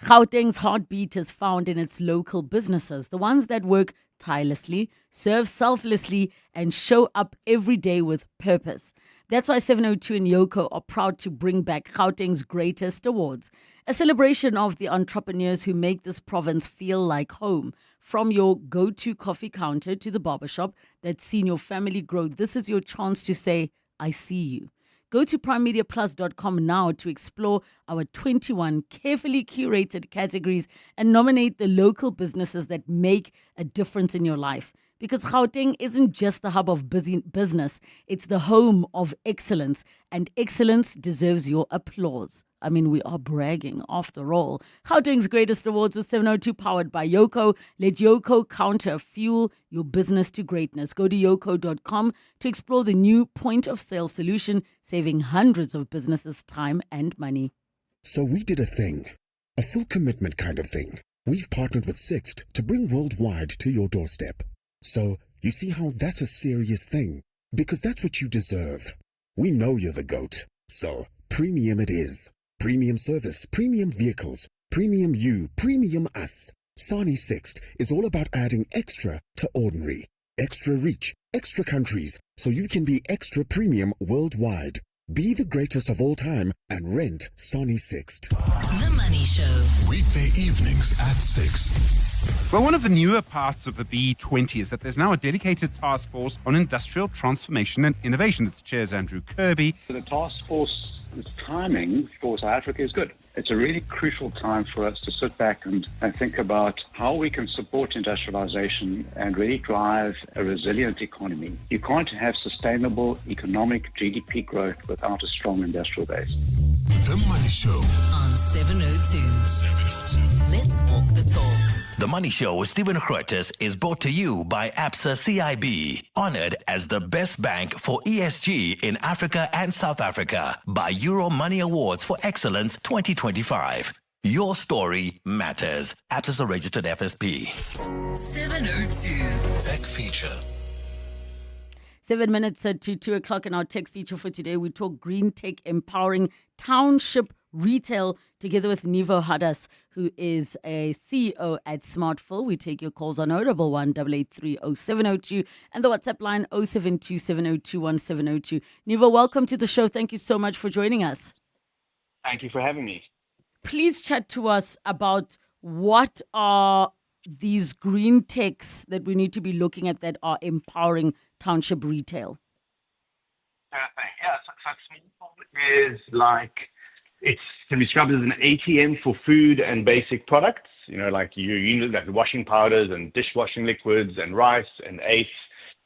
Gauteng's heartbeat is found in its local businesses, the ones that work tirelessly, serve selflessly, and show up every day with purpose. That's why 702 and Yoko are proud to bring back Gauteng's greatest awards, a celebration of the entrepreneurs who make this province feel like home. From your go-to coffee counter to the barbershop that's seen your family grow, this is your chance to say, I see you. Go to primemediaplus.com now to explore our 21 carefully curated categories and nominate the local businesses that make a difference in your life. Because Gauteng isn't just the hub of business, it's the home of excellence, and excellence deserves your applause. I mean, we are bragging after all. Gauteng's greatest awards with 702 powered by Yoko. Let Yoko Counter fuel your business to greatness. Go to yoko.com to explore the new point of sale solution, saving hundreds of businesses time and money. So we did a thing, a full commitment kind of thing. We've partnered with Sixt to bring worldwide to your doorstep. So you see how that's a serious thing, because that's what you deserve. We know you're the GOAT, so premium it is. Premium service, premium vehicles, premium you, premium us. Sani Sixt is all about adding extra to ordinary. Extra reach, extra countries, so you can be extra premium worldwide. Be the greatest of all time and rent Sani Sixt. The Money Show. Weekday evenings at 6. Well, one of the newer parts of the B20 is that there's now a dedicated task force on industrial transformation and innovation that chairs Andrew Kirby. So the task force timing for South Africa is good. It's a really crucial time for us to sit back and think about how we can support industrialization and really drive a resilient economy. You can't have sustainable economic GDP growth without a strong industrial base. The Money Show on 702. Let's walk the talk. The Money Show with Stephen Grootes is brought to you by ABSA CIB, honored as the best bank for ESG in Africa and South Africa by Euro Money Awards for Excellence 2025. Your story matters. ABSA is a registered FSP. 702. Tech Feature. 7 minutes to 2 o'clock in our tech feature for today. We talk green tech empowering township retail together with Nivo Hadas, who is a CEO at Smartful. We take your calls on 011-883-0702 and the WhatsApp line 072-702-1702. Nivo, welcome to the show. Thank you so much for joining us. Thank you for having me. Please chat to us about what are these green techs that we need to be looking at that are empowering township retail. Yeah, so Smartful is like, it can be described as an ATM for food and basic products. You know, like like washing powders and dishwashing liquids and rice and eighths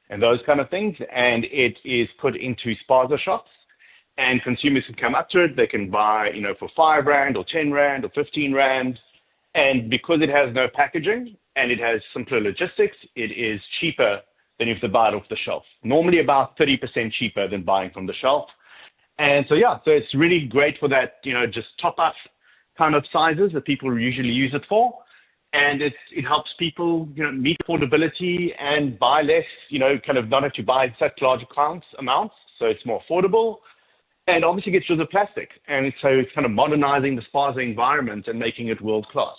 and those kind of things. And it is put into spaza shops, and consumers can come up to it. They can buy, for 5 Rand or 10 Rand or 15 Rand. And because it has no packaging and it has simpler logistics, it is cheaper than if you buy it off the shelf. Normally about 30% cheaper than buying from the shelf. And so it's really great for that, just top up kind of sizes that people usually use it for. And it helps people, meet affordability and buy less, kind of not have to buy such large amounts. So it's more affordable and obviously gets rid of plastic. And so it's kind of modernizing the spaza environment and making it world class.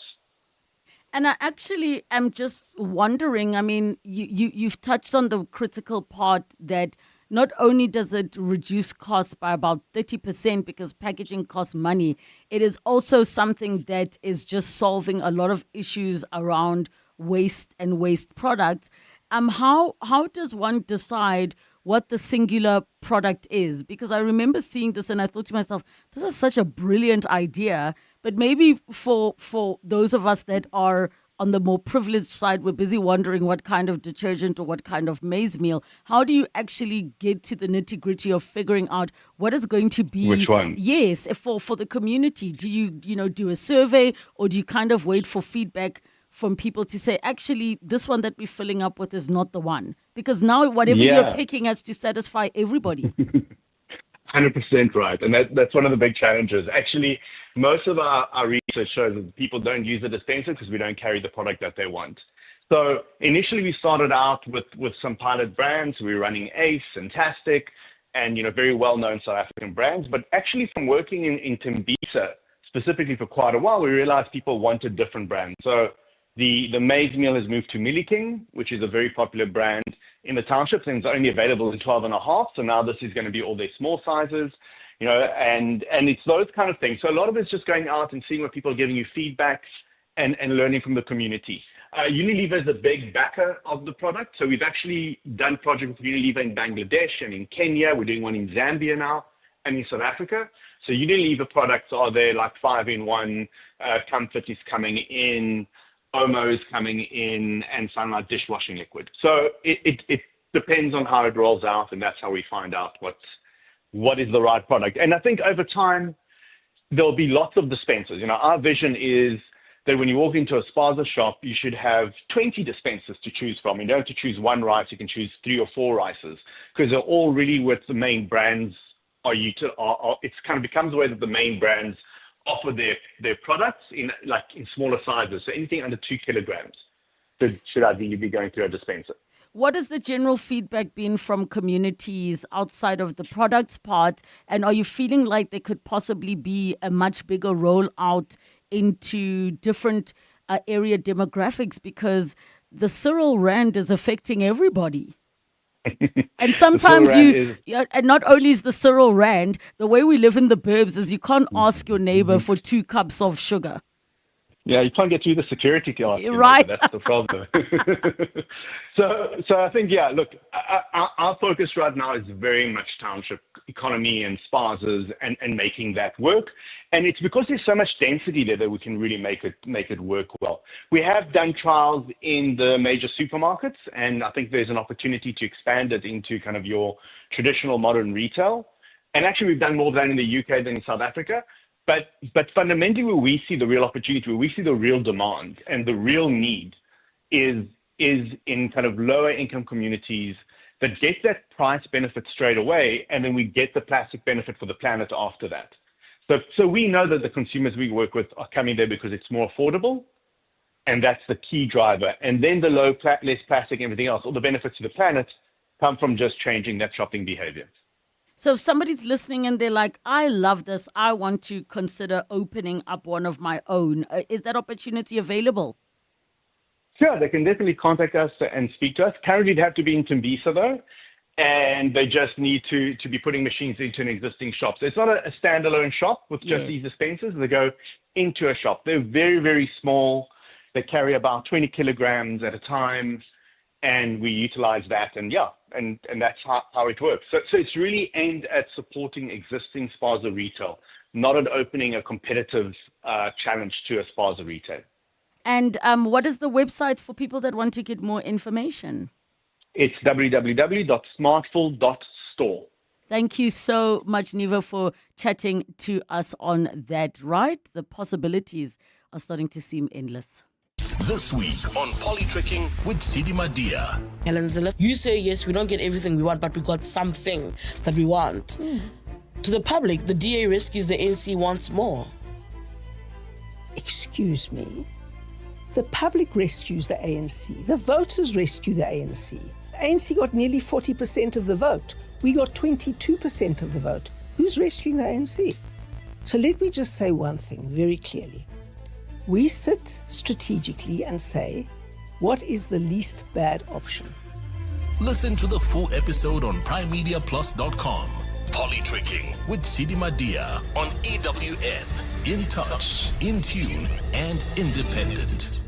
And I actually am just wondering, I mean, you've touched on the critical part that not only does it reduce costs by about 30% because packaging costs money, it is also something that is just solving a lot of issues around waste and waste products. How does one decide what the singular product is? Because I remember seeing this and I thought to myself, this is such a brilliant idea. But maybe for those of us that are on the more privileged side, we're busy wondering what kind of detergent or what kind of maize meal. How do you actually get to the nitty-gritty of figuring out what is going to be... Which one? Yes, for the community. Do you do a survey, or do you kind of wait for feedback from people to say, actually, this one that we're filling up with is not the one? Because now whatever you're picking has to satisfy everybody. 100% right. And that's one of the big challenges. Actually, most of our research shows that people don't use the dispenser because we don't carry the product that they want. So initially we started out with some pilot brands. We were running Ace and Tastic and, very well-known South African brands. But actually from working in Tembisa, specifically for quite a while, we realized people wanted different brands. So the maize meal has moved to Millie King, which is a very popular brand in the townships, and it's only available in 12.5. So now this is going to be all their small sizes, and it's those kind of things. So a lot of it's just going out and seeing what people are giving you feedback and learning from the community. Unilever is a big backer of the product. So we've actually done projects with Unilever in Bangladesh and in Kenya. We're doing one in Zambia now and in South Africa. So Unilever products are there, like 5-in-1, Comfort is coming in, Omo is coming in, and Sunlight dishwashing liquid. So it depends on how it rolls out, and that's how we find out what is the right product. And I think over time, there'll be lots of dispensers. Our vision is that when you walk into a spaza shop, you should have 20 dispensers to choose from. You don't have to choose one rice, you can choose 3 or 4 rices, because they're all really what the main brands are. It's kind of becomes the way that the main brands offer their products in smaller sizes. So anything under 2 kilograms should ideally be going through a dispenser. What has the general feedback been from communities outside of the products part? And are you feeling like there could possibly be a much bigger rollout into different area demographics? Because the Cyril Rand is affecting everybody. And sometimes and not only is the Cyril Rand, the way we live in the burbs is you can't ask your neighbor for 2 cups of sugar. Yeah, you can't get through the security guard. Right. That's the problem. So I think, look, our focus right now is very much township economy and spazas and making that work. And it's because there's so much density there that we can really make it work well. We have done trials in the major supermarkets, and I think there's an opportunity to expand it into kind of your traditional modern retail. And actually, we've done more of that in the UK than in South Africa. But fundamentally, where we see the real opportunity, where we see the real demand and the real need is in kind of lower income communities that get that price benefit straight away, and then we get the plastic benefit for the planet after that. So we know that the consumers we work with are coming there because it's more affordable, and that's the key driver. And then the less plastic, everything else, all the benefits to the planet come from just changing that shopping behavior. So if somebody's listening and they're like, I love this, I want to consider opening up one of my own, is that opportunity available? Sure, they can definitely contact us and speak to us. Currently, they have to be in Tembisa, though, and they just need to be putting machines into an existing shop. So it's not a standalone shop with just these dispensers. They go into a shop. They're very, very small. They carry about 20 kilograms at a time, and we utilize that, and that's how it works. So it's really aimed at supporting existing spaza retail, not at opening a competitive challenge to a spaza retail. And what is the website for people that want to get more information? It's www.smartful.store. Thank you so much, Niva, for chatting to us on that, right? The possibilities are starting to seem endless. This week on Polytricking with Sidi Madia. Helen Zille, you say yes, we don't get everything we want, but we got something that we want. To the public, the DA rescues the ANC once more. Excuse me. The public rescues the ANC. The voters rescue the ANC. The ANC got nearly 40% of the vote. We got 22% of the vote. Who's rescuing the ANC? So let me just say one thing very clearly. We sit strategically and say, what is the least bad option? Listen to the full episode on primemediaplus.com. Polytricking with Sidi Madia on EWN. In touch, in tune, and independent.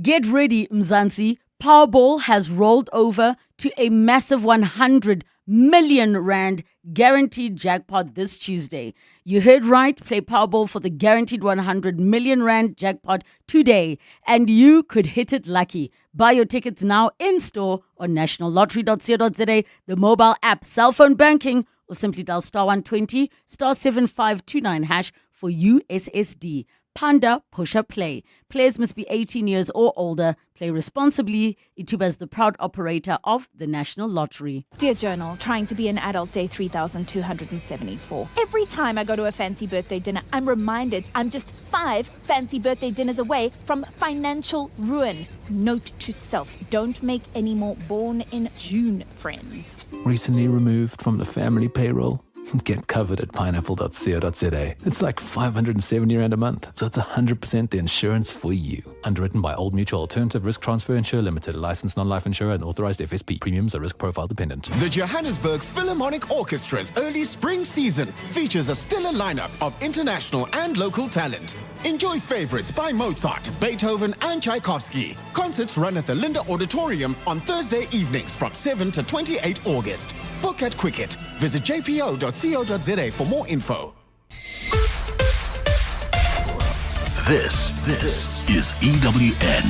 Get ready, Mzansi. Powerball has rolled over to a massive 100 million rand guaranteed jackpot this Tuesday. You heard right, play Powerball for the guaranteed 100 million rand jackpot today, and you could hit it lucky. Buy your tickets now in store on nationallottery.co.za, the mobile app, cell phone banking, or simply dial star 120 star 7529 hash for USSD. Panda Push-Up Play. Players must be 18 years or older. Play responsibly. Ituba is the proud operator of the National Lottery. Dear Journal, trying to be an adult, day 3274. Every time I go to a fancy birthday dinner, I'm reminded I'm just 5 fancy birthday dinners away from financial ruin. Note to self, don't make any more born in June friends. Recently removed from the family payroll? Get covered at pineapple.co.za. It's like 570 Rand a month, so it's 100% the insurance for you. Underwritten by Old Mutual Alternative Risk Transfer Insurer Limited, a licensed non-life insurer and authorized FSP. Premiums are risk profile dependent. The Johannesburg Philharmonic Orchestra's early spring season features a stellar lineup of international and local talent. Enjoy favorites by Mozart, Beethoven, and Tchaikovsky. Concerts run at the Linda Auditorium on Thursday evenings from 7 to 28 August. Book at Quicket. Visit jpo.co.za for more info. This is EWN.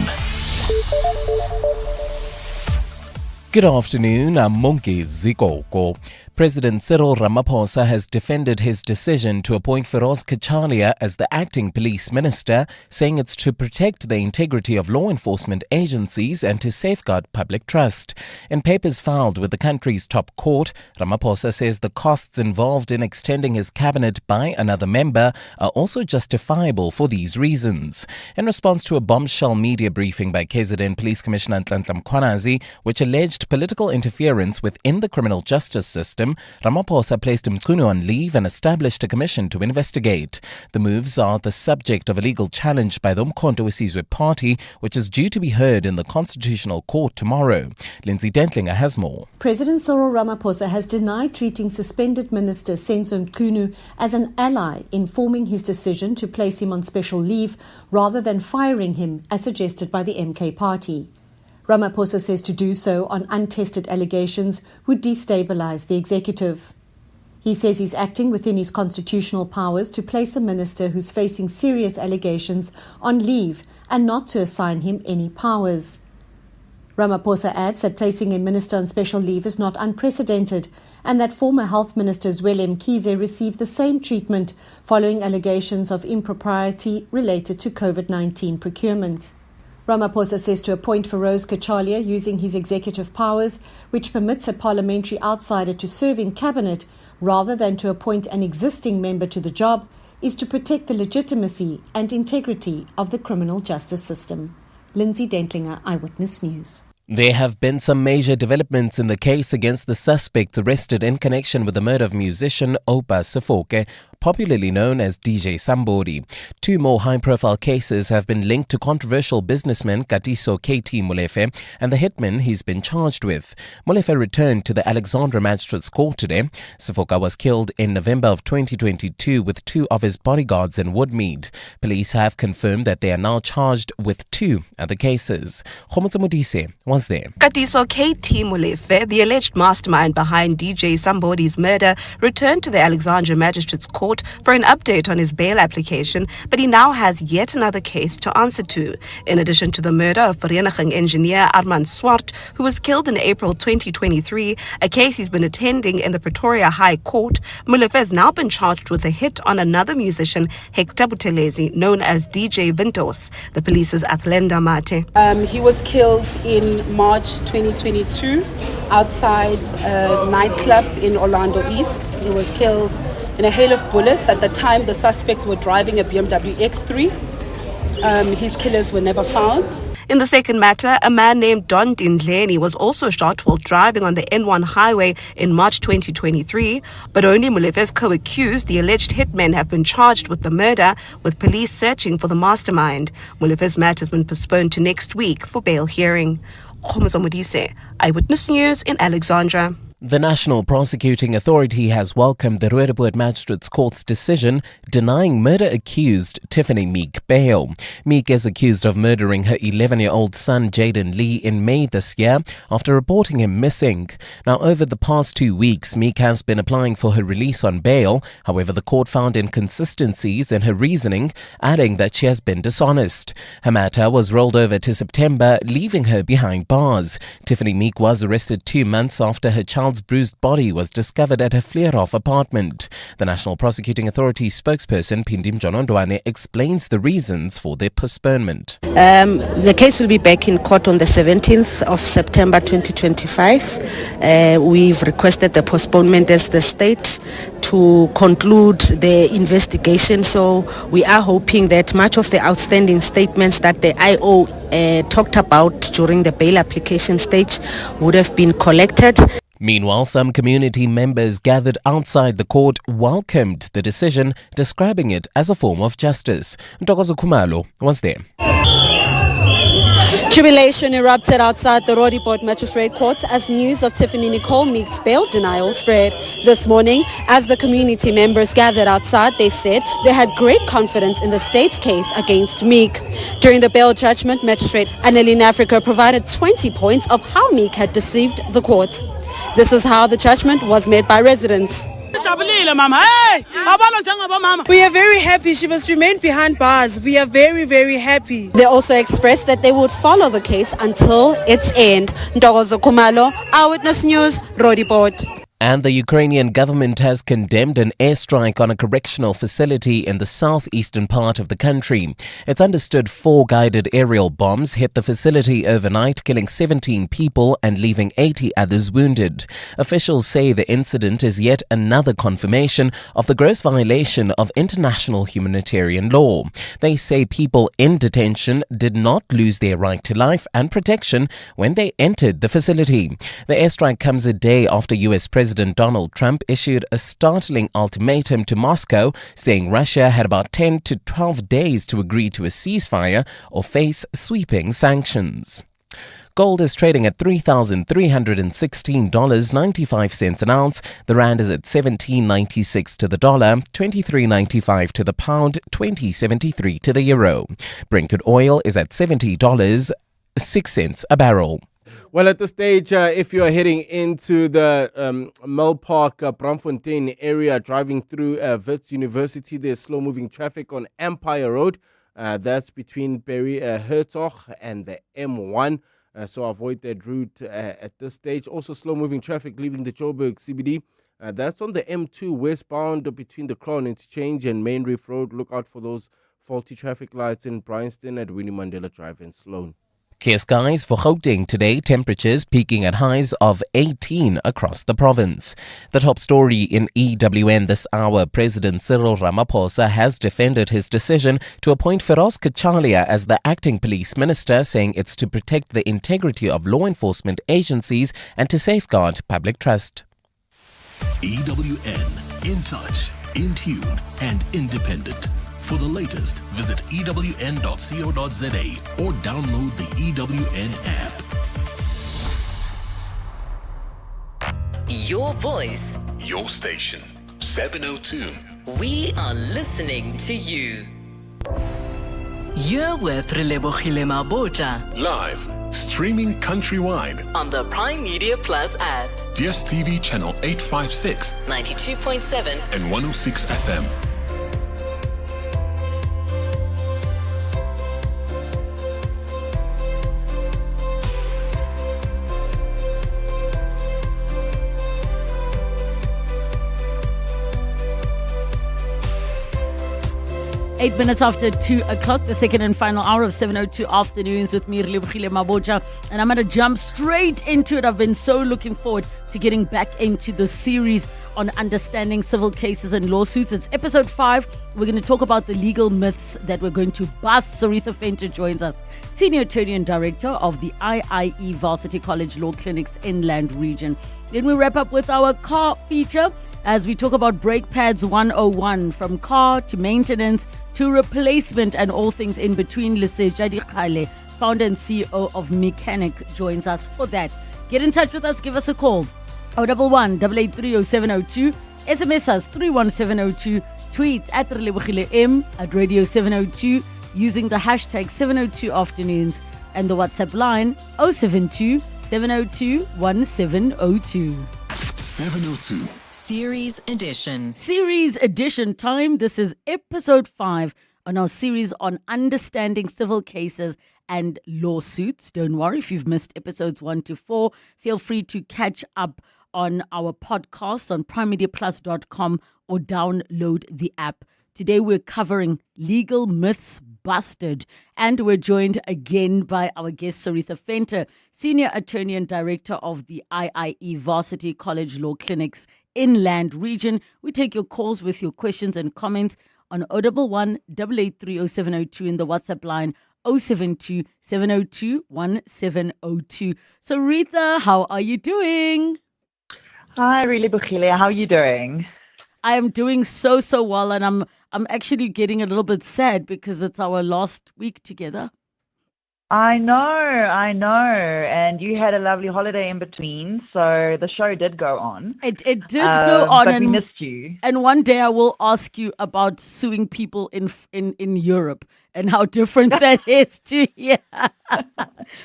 Good afternoon, I'm Monki Zikoko. President Cyril Ramaphosa has defended his decision to appoint Feroz Kachalia as the acting police minister, saying it's to protect the integrity of law enforcement agencies and to safeguard public trust. In papers filed with the country's top court, Ramaphosa says the costs involved in extending his cabinet by another member are also justifiable for these reasons. In response to a bombshell media briefing by KZN Police Commissioner Nhlanhla Mkhwanazi, which alleged political interference within the criminal justice system, Ramaphosa placed Mchunu on leave and established a commission to investigate. The moves are the subject of a legal challenge by the Umkhonto weSizwe Party, which is due to be heard in the Constitutional Court tomorrow. Lindsay Dentlinger has more. President Cyril Ramaphosa has denied treating suspended Minister Senzo Mchunu as an ally, informing his decision to place him on special leave rather than firing him, as suggested by the MK Party. Ramaphosa says to do so on untested allegations would destabilize the executive. He says he's acting within his constitutional powers to place a minister who's facing serious allegations on leave and not to assign him any powers. Ramaphosa adds that placing a minister on special leave is not unprecedented and that former Health Minister Zweli Mkhize received the same treatment following allegations of impropriety related to COVID-19 procurement. Ramaphosa says to appoint Feroz Kachalia using his executive powers, which permits a parliamentary outsider to serve in cabinet rather than to appoint an existing member to the job, is to protect the legitimacy and integrity of the criminal justice system. Lindsay Dentlinger, Eyewitness News. There have been some major developments in the case against the suspect arrested in connection with the murder of musician Oupa Sefoke, popularly known as DJ Somebody. 2 more high-profile cases have been linked to controversial businessman Katiso KT Molefe and the hitman he's been charged with. Molefe returned to the Alexandra Magistrates Court today. Sefoka was killed in November of 2022 with 2 of his bodyguards in Woodmead. Police have confirmed that they are now charged with 2 other cases. Khomotso Modise was there. Katiso KT Molefe, the alleged mastermind behind DJ Somebody's murder, returned to the Alexandra Magistrates Court for an update on his bail application, but he now has yet another case to answer to. In addition to the murder of Vereniging engineer Armand Swart, who was killed in April 2023, a case he's been attending in the Pretoria High Court, Molefe has now been charged with a hit on another musician, Hector Buthelezi, known as DJ Vintos. The police's Athlenda Mate. He was killed in March 2022 outside a nightclub in Orlando East. He was killed in a hail of bullets. At the time, the suspects were driving a BMW X3. His killers were never found. In the second matter, a man named Don Dindleni was also shot while driving on the N1 highway in March 2023, but only Molefe's co-accused, the alleged hitmen, have been charged with the murder, with police searching for the mastermind. Molefe's matter has been postponed to next week for bail hearing. Khomotso Modise, Eyewitness News in Alexandra. The National Prosecuting Authority has welcomed the Relebogile Magistrates Court's decision denying murder-accused Tiffany Meek bail. Meek is accused of murdering her 11-year-old son Jaden Lee in May this year after reporting him missing. Now, over the past 2 weeks, Meek has been applying for her release on bail. However, the court found inconsistencies in her reasoning, adding that she has been dishonest. Her matter was rolled over to September, leaving her behind bars. Tiffany Meek was arrested 2 months after her child's bruised body was discovered at her Vleerhof apartment. The National Prosecuting Authority spokesperson Pindim Jonondwane explains the reasons for their postponement. The case will be back in court on the 17th of September 2025. We've requested the postponement as the state to conclude the investigation. So we are hoping that much of the outstanding statements that the IO talked about during the bail application stage would have been collected. Meanwhile, some community members gathered outside the court welcomed the decision, describing it as a form of justice. Ntokozo Khumalo was there. Jubilation erupted outside the Relebogile Magistrate Court as news of Tiffany Nicole Meek's bail denial spread. This morning, as the community members gathered outside, they said they had great confidence in the state's case against Meek. During the bail judgment, Magistrate Annalene Africa provided 20 points of how Meek had deceived the court. This is how the judgment was made by residents. We are very happy she must remain behind bars. We are very, very happy. They also expressed that they would follow the case until its end. Ntokozo Khumalo, Eyewitness News, Relebogile. And the Ukrainian government has condemned an airstrike on a correctional facility in the southeastern part of the country. It's understood 4 guided aerial bombs hit the facility overnight, killing 17 people and leaving 80 others wounded. Officials say the incident is yet another confirmation of the gross violation of international humanitarian law. They say people in detention did not lose their right to life and protection when they entered the facility. The airstrike comes a day after U.S. President Donald Trump issued a startling ultimatum to Moscow, saying Russia had about 10 to 12 days to agree to a ceasefire or face sweeping sanctions. Gold is trading at $3,316.95 an ounce. The rand is at 17.96 to the dollar, 23.95 to the pound, 20.73 to the euro. Brent crude oil is at $70.06 a barrel. Well, at this stage, if you are heading into the Mill Park, Braamfontein area, driving through Wits University, there's slow-moving traffic on Empire Road. That's between Barry Hertog and the M1. So avoid that route at this stage. Also slow-moving traffic leaving the Joburg CBD. That's on the M2 westbound between the Crown Interchange and Main Reef Road. Look out for those faulty traffic lights in Bryanston at Winnie Mandela Drive and Sloane. Clear skies for Gauteng today, temperatures peaking at highs of 18 across the province. The top story in EWN this hour, President Cyril Ramaphosa has defended his decision to appoint Feroz Kachalia as the acting police minister, saying it's to protect the integrity of law enforcement agencies and to safeguard public trust. EWN, in touch, in tune and independent. For the latest, visit ewn.co.za or download the EWN app. Your voice. Your station. 702. We are listening to you. You're with Relebogile Mabotja. Live. Streaming countrywide. On the Prime Media Plus app. DSTV channel 856. 92.7. And 106 FM. Eight minutes after 2 o'clock, the second and final hour of 702 Afternoons with me, Relebogile Mabotja. And I'm going to jump straight into it. I've been so looking forward to getting back into the series on understanding civil cases and lawsuits. It's episode 5. We're going to talk about the legal myths that we're going to bust. Saritha Fenter joins us, Senior Attorney and Director of the IIE Varsity College Law Clinic's Inland Region. Then we wrap up with our car feature as we talk about brake pads 101, from car to maintenance to replacement and all things in between. Leseja Dikgale, founder and CEO of Mechanic, joins us for that. Get in touch with us. Give us a call. 011 883 0702. SMS us 31702. Tweet at Relebogile M at Radio 702 using the hashtag 702 afternoons and the WhatsApp line 072 702 1702. 702. Series Edition. Series Edition time. This is episode 5 on our series on understanding civil cases and lawsuits. Don't worry if you've missed episodes 1 to 4. Feel free to catch up on our podcast on primemediaplus.com or download the app. Today we're covering legal myths busted, and we're joined again by our guest Saritha Venter, Senior Attorney and Director of the IIE Varsity College Law Clinics Inland Region. We take your calls with your questions and comments on 011 883 0702 in the WhatsApp line 072 702 1702. Saritha, how are you doing? Hi, Relebogile. How are you doing? I am doing so well, and I'm actually getting a little bit sad because it's our last week together. I know. And you had a lovely holiday in between, so the show did go on. It did go on, but and we missed you. And one day I will ask you about suing people in Europe and how different that is to here.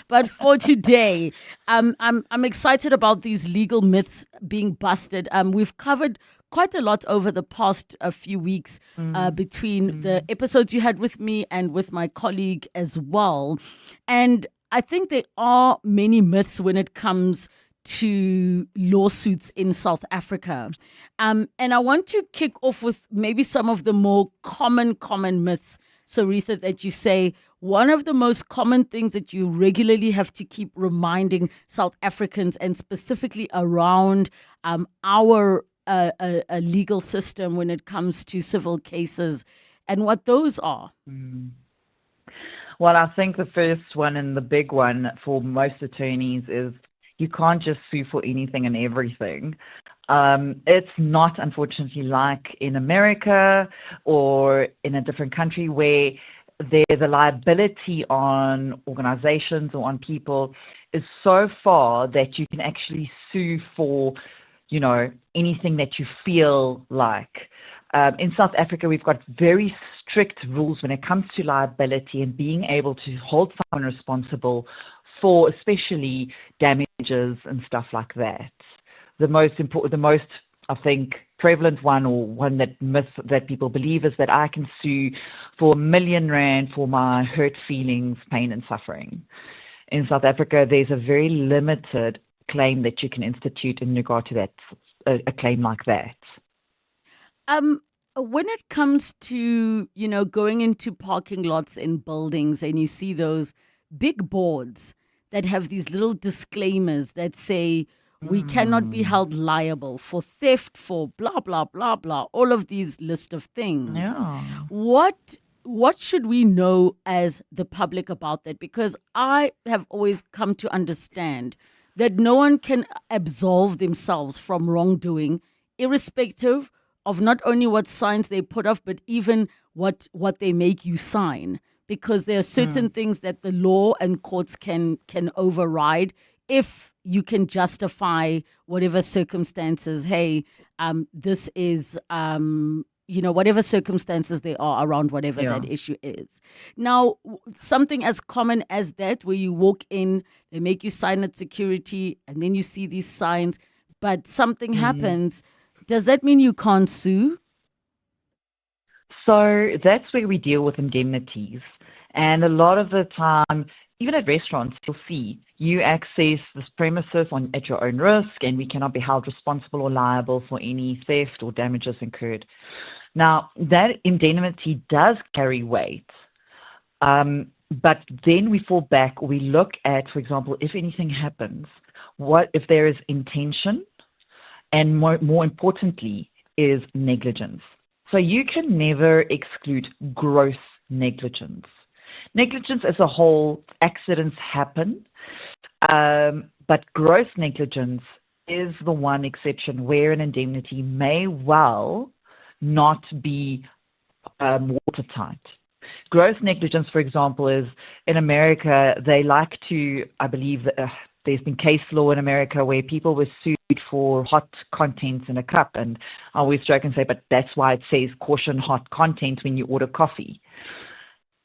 But for today, I'm excited about these legal myths being busted. We've covered quite a lot over the past few weeks between the episodes you had with me and with my colleague as well. And I think there are many myths when it comes to lawsuits in South Africa. And I want to kick off with maybe some of the more common myths, Saritha, that you say. One of the most common things that you regularly have to keep reminding South Africans, and specifically around our a legal system when it comes to civil cases, and what those are. Well, I think the first one and the big one for most attorneys is you can't just sue for anything and everything. It's not, unfortunately, like in America or in a different country where there's a liability on organizations or on people is so far that you can actually sue for anything that you feel like. In South Africa, we've got very strict rules when it comes to liability and being able to hold someone responsible for especially damages and stuff like that. The most, I think, prevalent one, or one that myth that people believe, is that I can sue for R1 million for my hurt feelings, pain and suffering. In South Africa, there's a very limited claim that you can institute in regard to that, a claim like that. When it comes to, going into parking lots in buildings and you see those big boards that have these little disclaimers that say, we cannot be held liable for theft, for blah, blah, blah, blah, all of these list of things. Yeah. What should we know as the public about that? Because I have always come to understand that no one can absolve themselves from wrongdoing, irrespective of not only what signs they put off, but even what they make you sign. Because there are certain things that the law and courts can override if you can justify whatever circumstances. Hey, this is whatever circumstances there are around whatever that issue is. Now, something as common as that, where you walk in, they make you sign at security, and then you see these signs, but something happens. Does that mean you can't sue? So that's where we deal with indemnities. And a lot of the time, even at restaurants, you'll see you access this premises at your own risk, and we cannot be held responsible or liable for any theft or damages incurred. Now, that indemnity does carry weight, but then we fall back. We look at, for example, if anything happens, what if there is intention, and more importantly, is negligence. So you can never exclude gross negligence. Negligence as a whole, accidents happen, but gross negligence is the one exception where an indemnity may well not be watertight. Gross negligence, for example, is in America, they like to, I believe, there's been case law in America where people were sued for hot contents in a cup. And I always joke and say, but that's why it says caution hot contents when you order coffee.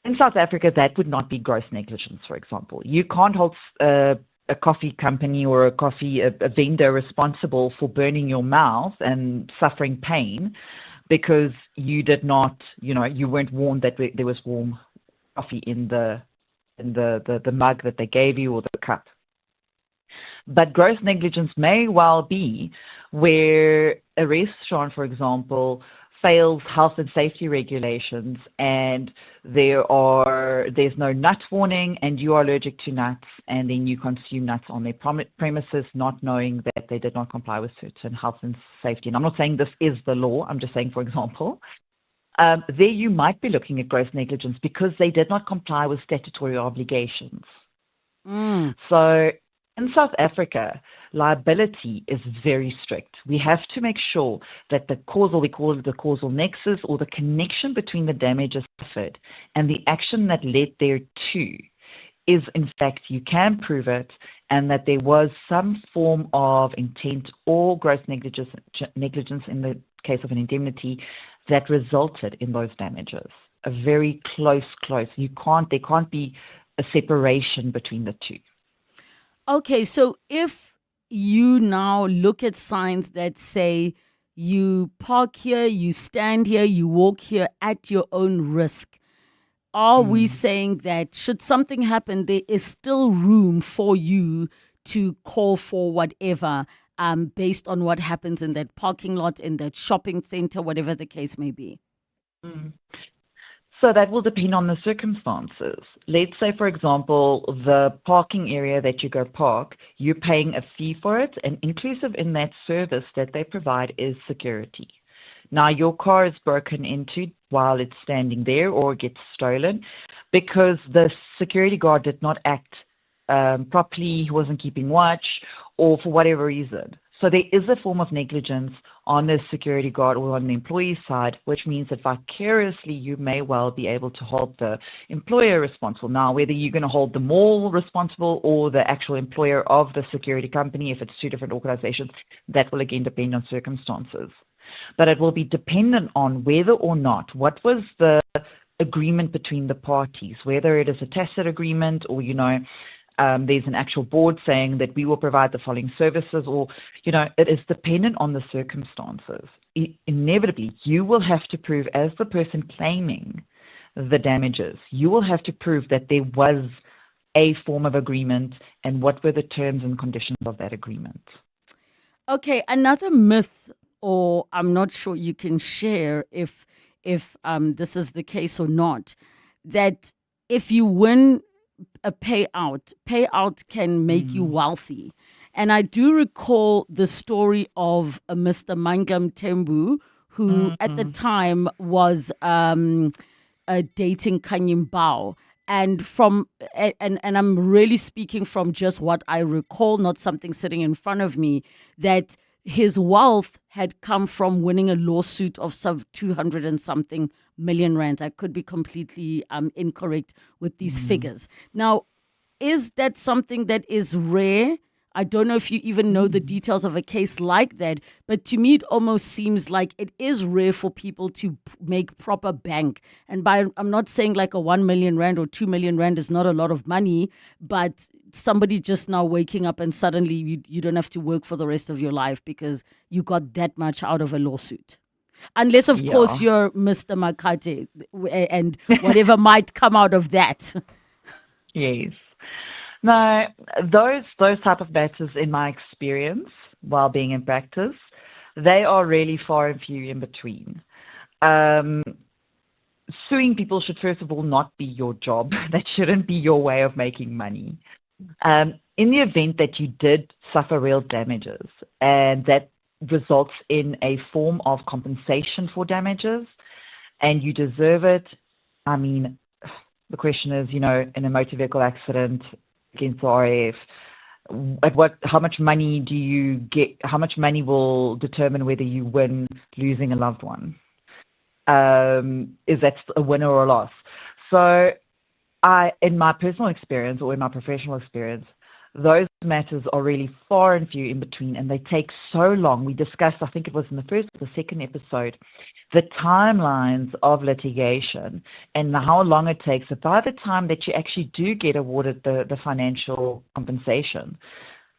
In South Africa, that would not be gross negligence, for example. You can't hold a coffee company or a vendor responsible for burning your mouth and suffering pain because you did not, you weren't warned that there was warm coffee in the mug that they gave you or the cup. But gross negligence may well be where a restaurant, for example, fails health and safety regulations and there's no nut warning and you are allergic to nuts and then you consume nuts on their premises not knowing that they did not comply with certain health and safety. And I'm not saying this is the law, I'm just saying, for example, there you might be looking at gross negligence because they did not comply with statutory obligations. So in South Africa, liability is very strict. We have to make sure that we call it the causal nexus or the connection between the damages suffered and the action that led thereto is, in fact, you can prove it and that there was some form of intent or gross negligence in the case of an indemnity that resulted in those damages. A very close. There can't be a separation between the two. Okay, so if you now look at signs that say you park here, you stand here, you walk here at your own risk, are we saying that should something happen, there is still room for you to call for whatever based on what happens in that parking lot, in that shopping center, whatever the case may be? So that will depend on the circumstances. Let's say, for example, the parking area that you go park, you're paying a fee for it, and inclusive in that service that they provide is security. Now, your car is broken into while it's standing there or gets stolen because the security guard did not act properly, he wasn't keeping watch, or for whatever reason. So there is a form of negligence on the security guard or on the employee side, which means that vicariously you may well be able to hold the employer responsible. Now, whether you're going to hold the mall responsible or the actual employer of the security company, if it's two different organizations, that will again depend on circumstances. But it will be dependent on whether or not, what was the agreement between the parties, whether it is a tacit agreement or, there's an actual board saying that we will provide the following services or, it is dependent on the circumstances. Inevitably, you will have to prove as the person claiming the damages, you will have to prove that there was a form of agreement and what were the terms and conditions of that agreement. Okay, another myth, or I'm not sure you can share if this is the case or not, that if you win a payout can make you wealthy. And I do recall the story of Mr. Mangam Tembu, who at the time was dating Kanyim Bao. And I'm really speaking from just what I recall, not something sitting in front of me, that his wealth had come from winning a lawsuit of some 200 and something million rands. I could be completely incorrect with these figures. Now, is that something that is rare? I don't know if you even know the details of a case like that, but to me, it almost seems like it is rare for people to make proper bank. And I'm not saying like a 1 million rand or 2 million rand is not a lot of money, but somebody just now waking up and suddenly you don't have to work for the rest of your life because you got that much out of a lawsuit. Unless, of course, you're Mr. Makate and whatever might come out of that. Yes. No, those type of matters, in my experience, while being in practice, they are really far and few in between. Suing people should, first of all, not be your job. That shouldn't be your way of making money. In the event that you did suffer real damages and that results in a form of compensation for damages and you deserve it, I mean, the question is, in a motor vehicle accident against the RAF, how much money do you get? How much money will determine whether you win losing a loved one? Is that a win or a loss? So in my personal experience or in my professional experience, those matters are really far and few in between, and they take so long. We discussed, I think it was in the first or the second episode, the timelines of litigation and how long it takes. So by the time that you actually do get awarded the financial compensation,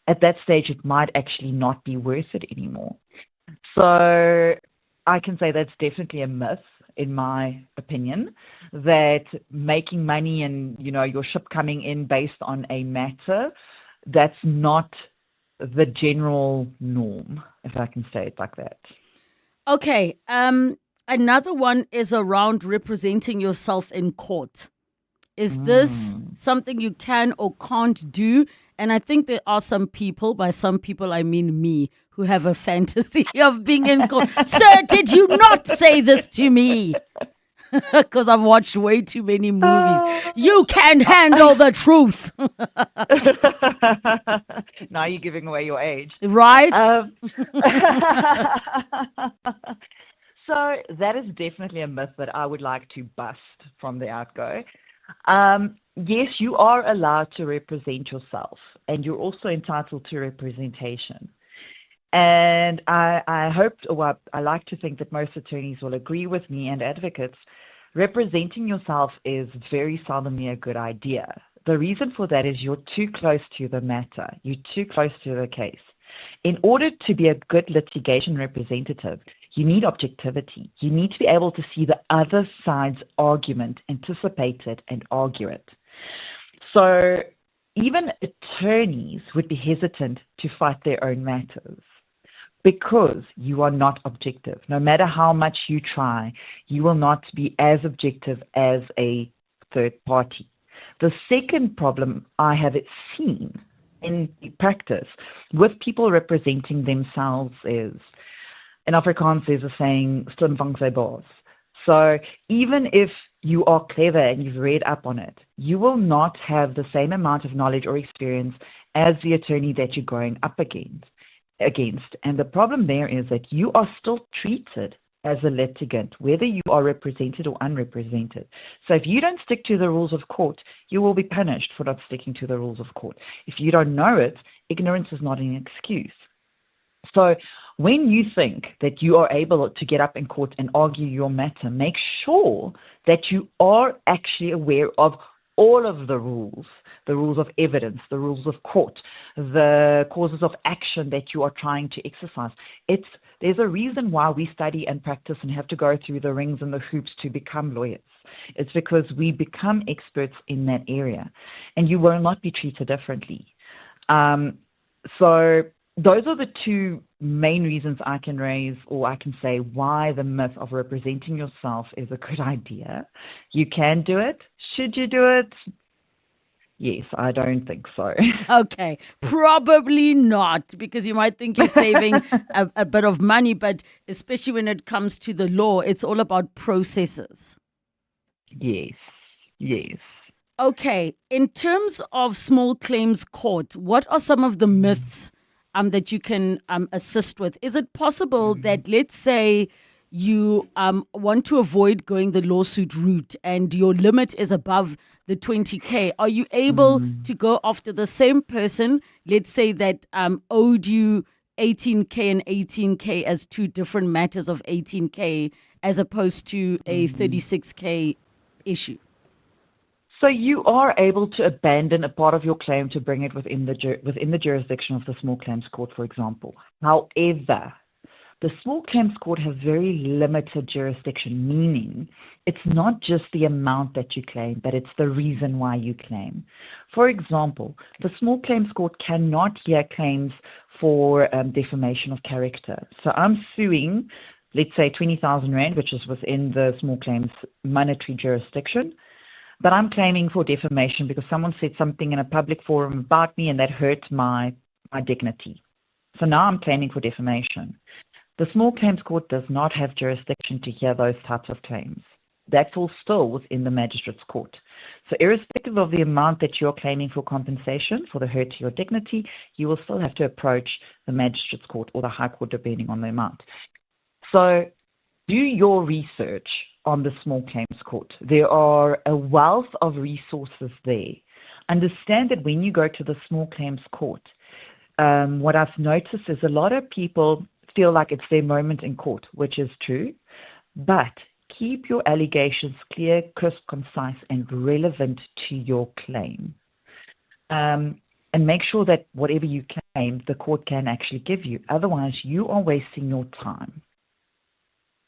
at that stage it might actually not be worth it anymore. So I can say that's definitely a myth, in my opinion, that making money and, your ship coming in based on a matter, that's not the general norm, if I can say it like that. Okay. Another one is around representing yourself in court. Is this something you can or can't do? And I think there are some people, by some people I mean me, who have a fantasy of being in court. Sir, did you not say this to me? Because I've watched way too many movies. You can't handle the truth. Now you're giving away your age. Right? So that is definitely a myth that I would like to bust from the outgo. Yes, you are allowed to represent yourself, and you're also entitled to representation. And I hope, or I like to think that most attorneys will agree with me, and advocates, representing yourself is very seldomly a good idea. The reason for that is you're too close to the matter. You're too close to the case. In order to be a good litigation representative, you need objectivity. You need to be able to see the other side's argument, anticipate it, and argue it. So even attorneys would be hesitant to fight their own matters because you are not objective. No matter how much you try, you will not be as objective as a third party. The second problem I have seen in practice with people representing themselves is, in Afrikaans there's a saying, slim vang sy baas. So even if you are clever and you've read up on it, you will not have the same amount of knowledge or experience as the attorney that you're going up against. And the problem there is that you are still treated as a litigant, whether you are represented or unrepresented. So if you don't stick to the rules of court, you will be punished for not sticking to the rules of court. If you don't know it, ignorance is not an excuse. So when you think that you are able to get up in court and argue your matter, make sure that you are actually aware of all of the rules of evidence, the rules of court, the causes of action that you are trying to exercise. There's a reason why we study and practice and have to go through the rings and the hoops to become lawyers. It's because we become experts in that area, and you will not be treated differently. So those are the two main reasons I can raise, or I can say why the myth of representing yourself is a good idea. You can do it. Should you do it? Yes, I don't think so. Okay, probably not, because you might think you're saving a bit of money, but especially when it comes to the law, it's all about processes. Yes. Okay, in terms of small claims court, what are some of the myths that you can assist with? Is it possible that, let's say, you want to avoid going the lawsuit route and your limit is above the 20K, are you able to go after the same person, let's say that owed you 18K and 18K as two different matters of 18K as opposed to a 36K issue? So you are able to abandon a part of your claim to bring it within the jurisdiction of the small claims court, for example. However, the small claims court has very limited jurisdiction, meaning it's not just the amount that you claim, but it's the reason why you claim. For example, the small claims court cannot hear claims for defamation of character. So I'm suing, let's say 20,000 Rand, which is within the small claims monetary jurisdiction, but I'm claiming for defamation because someone said something in a public forum about me and that hurt my dignity. So now I'm claiming for defamation. The small claims court does not have jurisdiction to hear those types of claims. That falls still within the magistrate's court. So irrespective of the amount that you're claiming for compensation for the hurt to your dignity, you will still have to approach the magistrate's court or the high court depending on the amount. So do your research on the small claims court. There are a wealth of resources there. understand that when you go to the small claims court, what I've noticed is a lot of people feel like it's their moment in court, which is true, but keep your allegations clear, crisp, concise, and relevant to your claim. And make sure that whatever you claim, the court can actually give you. Otherwise, you are wasting your time.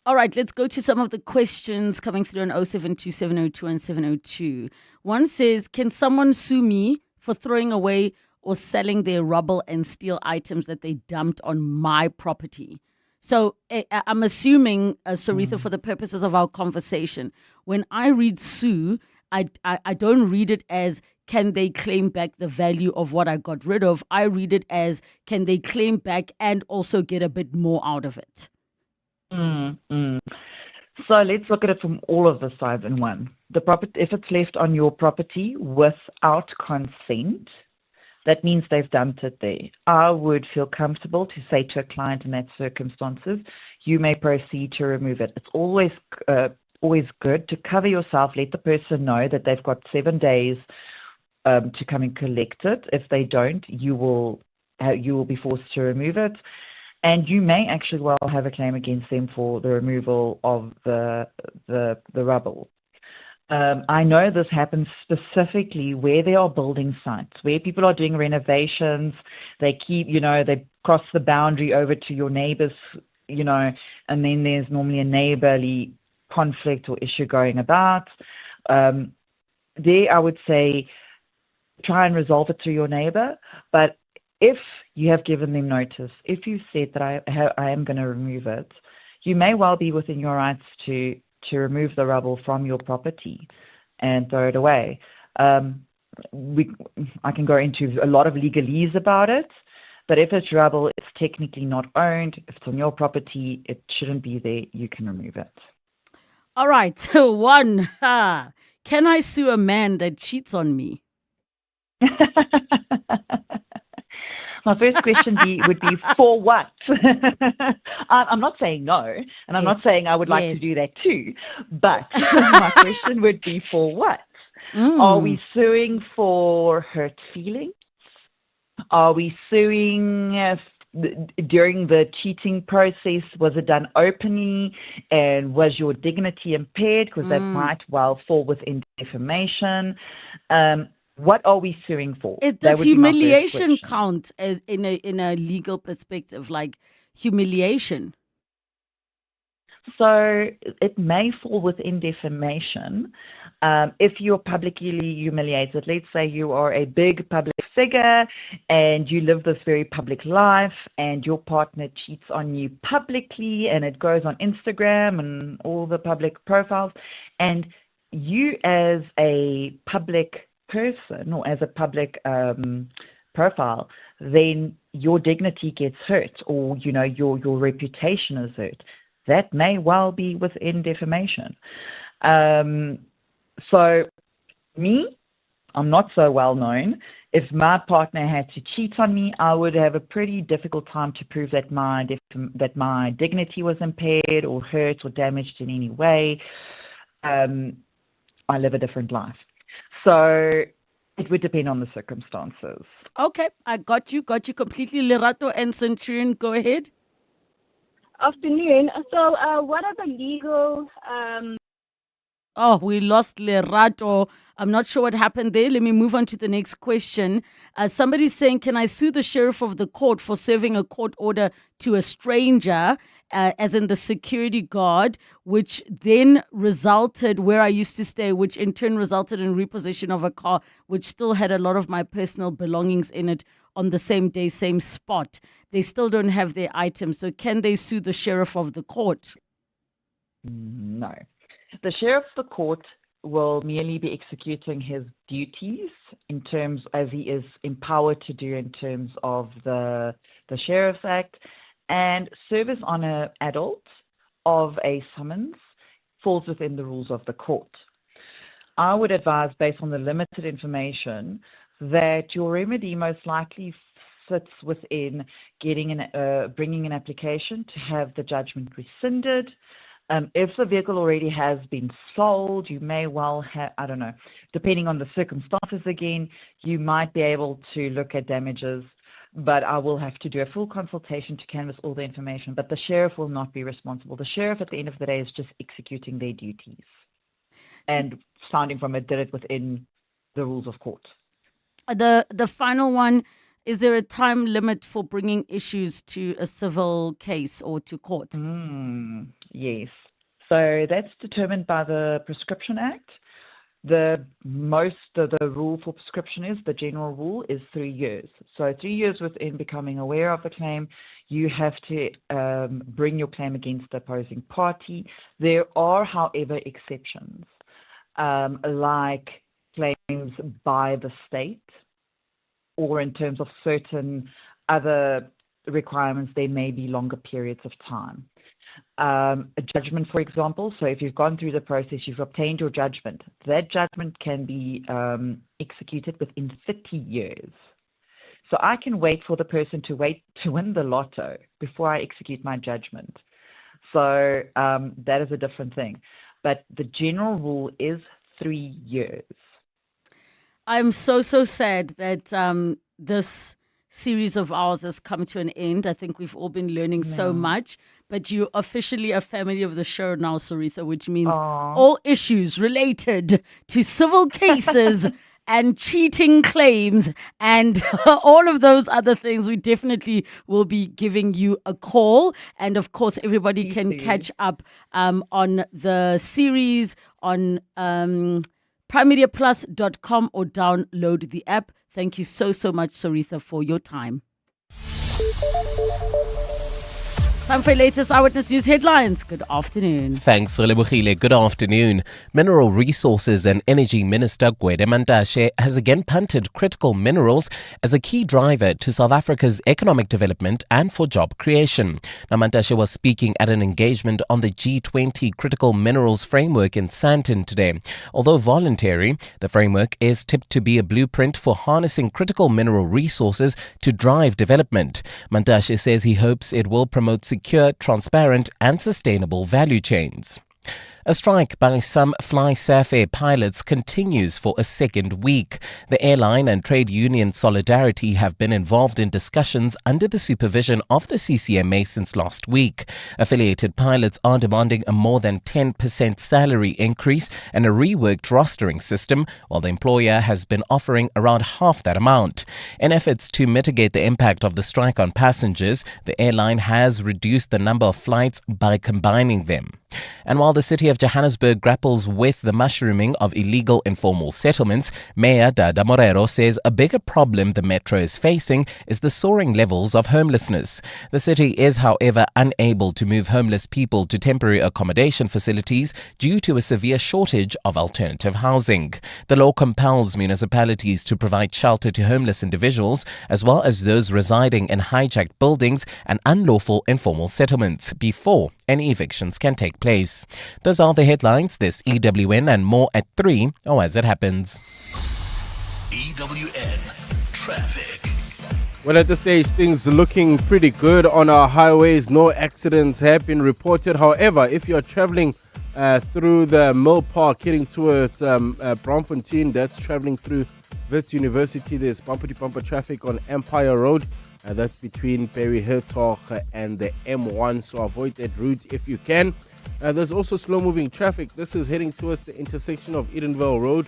All right, let's go to some of the questions coming through on 072702 and 702. One says, can someone sue me for throwing away or selling their rubble and steel items that they dumped on my property? So I'm assuming, Saritha, for the purposes of our conversation, when I read sue, I don't read it as can they claim back the value of what I got rid of. I read it as can they claim back and also get a bit more out of it. So let's look at it from all of the sides in one. The property, if it's left on your property without consent, that means they've dumped it there. I would feel comfortable to say to a client in that circumstances, you may proceed to remove it. It's always good to cover yourself. Let the person know that they've got 7 days to come and collect it. If they don't, you will be forced to remove it. And you may actually well have a claim against them for the removal of the rubble. I know this happens specifically where there are building sites, where people are doing renovations. They they cross the boundary over to your neighbors, and then there's normally a neighborly conflict or issue going about. There, I would say, try and resolve it through your neighbor. But if you have given them notice, if you said that I am going to remove it, you may well be within your rights to remove the rubble from your property and throw it away. I can go into a lot of legalese about it, but if it's rubble, it's technically not owned. If it's on your property, it shouldn't be there. You can remove it. All right. One, can I sue a man that cheats on me? My first question would be for what? I'm not saying no, and I'm not saying I would like to do that too, but my question would be for what? Are we suing for hurt feelings? Are we suing during the cheating process? Was it done openly, and was your dignity impaired? Because that might well fall within defamation. What are we suing for? Does humiliation count as in a legal perspective, like humiliation? So it may fall within defamation if you're publicly humiliated. Let's say you are a big public figure and you live this very public life and your partner cheats on you publicly and it goes on Instagram and all the public profiles, and you as a public person or as a public profile, then your dignity gets hurt, or your reputation is hurt. That may well be within defamation. So me, I'm not so well known. If my partner had to cheat on me, I would have a pretty difficult time to prove that my dignity was impaired or hurt or damaged in any way. I live a different life. So it would depend on the circumstances. Okay, I got you completely. Lerato and Centurion, go ahead. Afternoon. So what are the legal... Oh, we lost Lerato. I'm not sure what happened there. Let me move on to the next question. Somebody's saying, can I sue the sheriff of the court for serving a court order to a stranger, as in the security guard, which then resulted where I used to stay, which in turn resulted in repossession of a car, which still had a lot of my personal belongings in it on the same day, same spot. They still don't have their items. So can they sue the sheriff of the court? No. The sheriff of the court will merely be executing his duties in terms as he is empowered to do in terms of the Sheriff's Act, and service on an adult of a summons falls within the rules of the court. I would advise, based on the limited information, that your remedy most likely sits within bringing an application to have the judgment rescinded, If the vehicle already has been sold, you may well have, I don't know, depending on the circumstances again, you might be able to look at damages, but I will have to do a full consultation to canvass all the information. But the sheriff will not be responsible. The sheriff at the end of the day is just executing their duties and sounding from it, did it within the rules of court. The final one, is there a time limit for bringing issues to a civil case or to court? Yes. So that's determined by the Prescription Act. The rule for prescription is, the general rule is 3 years. So 3 years within becoming aware of the claim, you have to bring your claim against the opposing party. There are, however, exceptions, like claims by the state, or in terms of certain other requirements, there may be longer periods of time. A judgment, for example, so if you've gone through the process, you've obtained your judgment, that judgment can be executed within 30 years. So I can wait for the person to win the lotto before I execute my judgment. So that is a different thing. But the general rule is 3 years. I'm so sad that this series of ours has come to an end. I think we've all been learning so much, but you're officially a family of the show now, Saritha, which means all issues related to civil cases and cheating claims and all of those other things, we definitely will be giving you a call. And of course, everybody can catch up on the series on primemediaplus.com or download the app. Thank you so much, Saritha, for your time. Time for your latest Eyewitness News headlines. Good afternoon. Thanks, Relebogile. Good afternoon. Mineral Resources and Energy Minister Gwede Mantashe has again punted critical minerals as a key driver to South Africa's economic development and for job creation. Now, Mantashe was speaking at an engagement on the G20 Critical Minerals Framework in Sandton today. Although voluntary, the framework is tipped to be a blueprint for harnessing critical mineral resources to drive development. Mantashe says he hopes it will promote secure, transparent and sustainable value chains. A strike by some FlySafair pilots continues for a second week. The airline and trade union Solidarity have been involved in discussions under the supervision of the CCMA since last week. Affiliated pilots are demanding a more than 10% salary increase and a reworked rostering system, while the employer has been offering around half that amount. In efforts to mitigate the impact of the strike on passengers, the airline has reduced the number of flights by combining them. And while the city of Johannesburg grapples with the mushrooming of illegal informal settlements, Mayor Dada Morero says a bigger problem the metro is facing is the soaring levels of homelessness. The city is, however, unable to move homeless people to temporary accommodation facilities due to a severe shortage of alternative housing. The law compels municipalities to provide shelter to homeless individuals as well as those residing in hijacked buildings and unlawful informal settlements before any evictions can take place. Those are the headlines. There's EWN and more at 3, or as it happens. EWN Traffic. Well, at this stage, things looking pretty good on our highways. No accidents have been reported. However, if you're traveling through the Mill Park heading towards Braamfontein, that's traveling through Wits University, there's bumper-to-bumper traffic on Empire Road. That's between Perry Hertog and the M1, so avoid that route if you can. There's also slow-moving traffic. This is heading towards the intersection of Edenvale Road,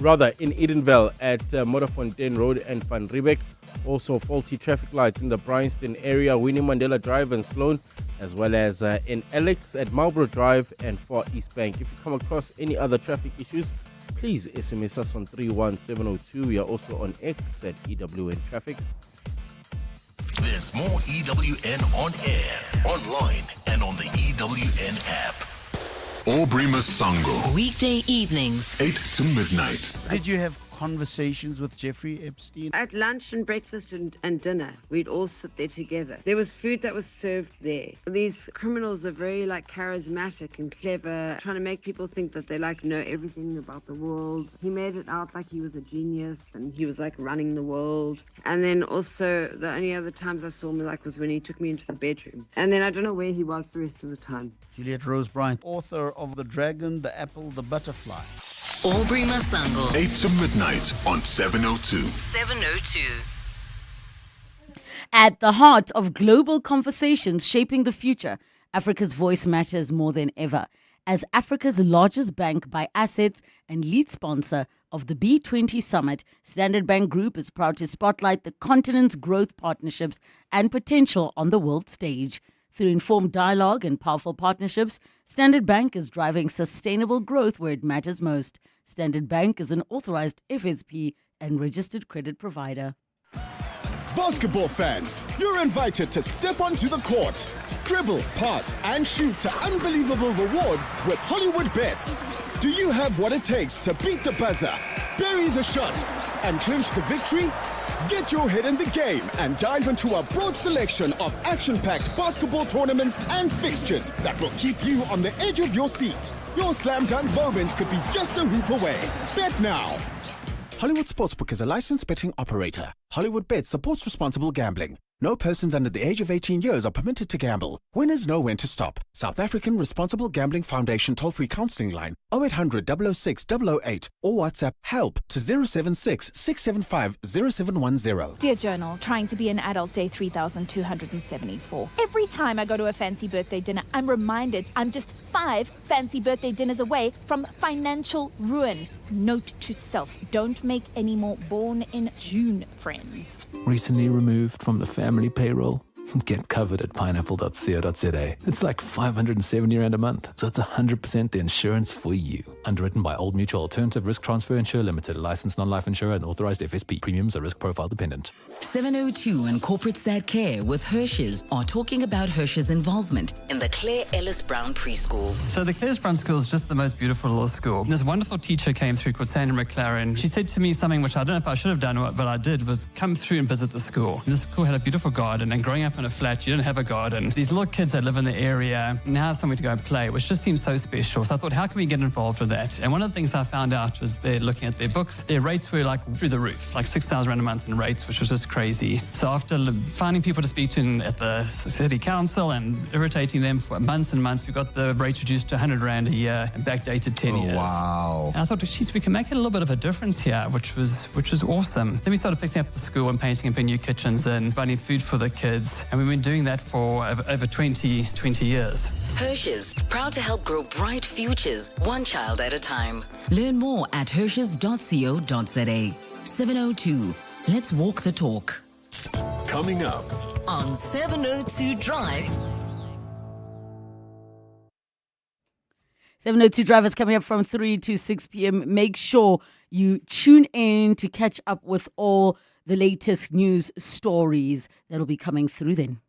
rather in Edenvale at Modderfontein Road and Van Riebeck. Also faulty traffic lights in the Bryanston area, Winnie Mandela Drive and Sloan, as well as in Alex at Marlborough Drive and Far East Bank. If you come across any other traffic issues, please SMS us on 31702. We are also on X at EWN Traffic. There's more EWN on air, online, and on the EWN app. Aubrey Masango. Weekday evenings, 8 to midnight. Did you have conversations with Jeffrey Epstein? At lunch and breakfast and dinner, we'd all sit there together. There was food that was served there. These criminals are very charismatic and clever, trying to make people think that they know everything about the world. He made it out like he was a genius and he was running the world. And then also the only other times I saw him was when he took me into the bedroom. And then I don't know where he was the rest of the time. Juliet Rose Bryant, author of The Dragon, the Apple, the Butterfly. Aubrey Masango. 8 to midnight on 702. 702. At the heart of global conversations shaping the future, Africa's voice matters more than ever. As Africa's largest bank by assets and lead sponsor of the B20 Summit, Standard Bank Group is proud to spotlight the continent's growth partnerships and potential on the world stage. Through informed dialogue and powerful partnerships, Standard Bank is driving sustainable growth where it matters most. Standard Bank is an authorized FSP and registered credit provider. Basketball fans, you're invited to step onto the court. Dribble, pass, and shoot to unbelievable rewards with Hollywood Bets. Do you have what it takes to beat the buzzer, bury the shot, and clinch the victory? Get your head in the game and dive into a broad selection of action-packed basketball tournaments and fixtures that will keep you on the edge of your seat. Your slam dunk moment could be just a hoop away. Bet now. Hollywood Sportsbook is a licensed betting operator. Hollywood Bet supports responsible gambling. No persons under the age of 18 years are permitted to gamble. Winners know when to stop. South African Responsible Gambling Foundation toll-free counselling line 0800 006 008 or WhatsApp HELP to 076 675 0710. Dear Journal, trying to be an adult, day 3274. Every time I go to a fancy birthday dinner, I'm reminded I'm just 5 fancy birthday dinners away from financial ruin. Note to self, don't make any more born in June friends. Recently removed from the family payroll. Get covered at pineapple.co.za. It's like 570 Rand a month, so it's 100% the insurance for you. Underwritten by Old Mutual Alternative Risk Transfer Insurer Limited, a licensed non-life insurer and authorized FSP. Premiums are risk profile dependent. 702 and Corporates That Care with Hirsch's are talking about Hirsch's involvement in the Claire Ellis Brown preschool. So the Claire's Brown School is just the most beautiful little school. This wonderful teacher came through called Sandra McLaren. She said to me something which I don't know if I should have done, but I did, was come through and visit the school. And the school had a beautiful garden, and growing up in a flat, you didn't have a garden. These little kids that live in the area now have somewhere to go and play, which just seems so special. So I thought, how can we get involved with that? And one of the things I found out was they're looking at their books. Their rates were through the roof, 6,000 Rand a month in rates, which was just crazy. So after finding people to speak to at the city council and irritating them for months and months, we got the rate reduced to 100 Rand a year and backdated 10 years. Wow. And I thought, geez, we can make a little bit of a difference here, which was awesome. Then we started fixing up the school and painting and putting new kitchens and running food for the kids. And we've been doing that for over 20 years. Hirsch's, proud to help grow bright futures, one child at a time. Learn more at hirsches.co.za. 702. Let's walk the talk. Coming up On 702 Drive. 702 Drive is coming up from 3 to 6 p.m. Make sure you tune in to catch up with all the latest news stories that will be coming through then.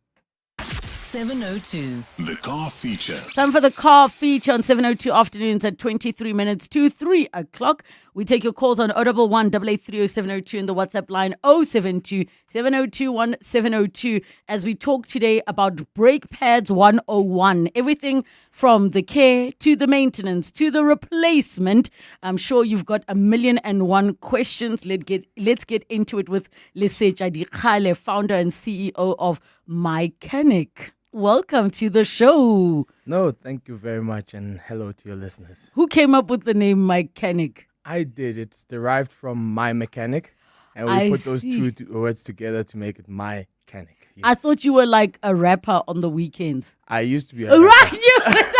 702. The car feature. Time for the car feature on 702 afternoons at 23 minutes to 3 o'clock. We take your calls on 011 883 0702 and the WhatsApp line 072 702 1702 as we talk today about brake pads 101. Everything from the care to the maintenance to the replacement. I'm sure you've got 1,000,001 questions. Let's get into it with Liseja Dikgale, founder and CEO of Mycanic. Welcome to the show. No, thank you very much, and hello to your listeners. Who came up with the name Mycanic? I did. It's derived from my mechanic, and we put those two words together to make it my mechanic. Yes. I thought you were like a rapper on the weekends. I used to be a rapper.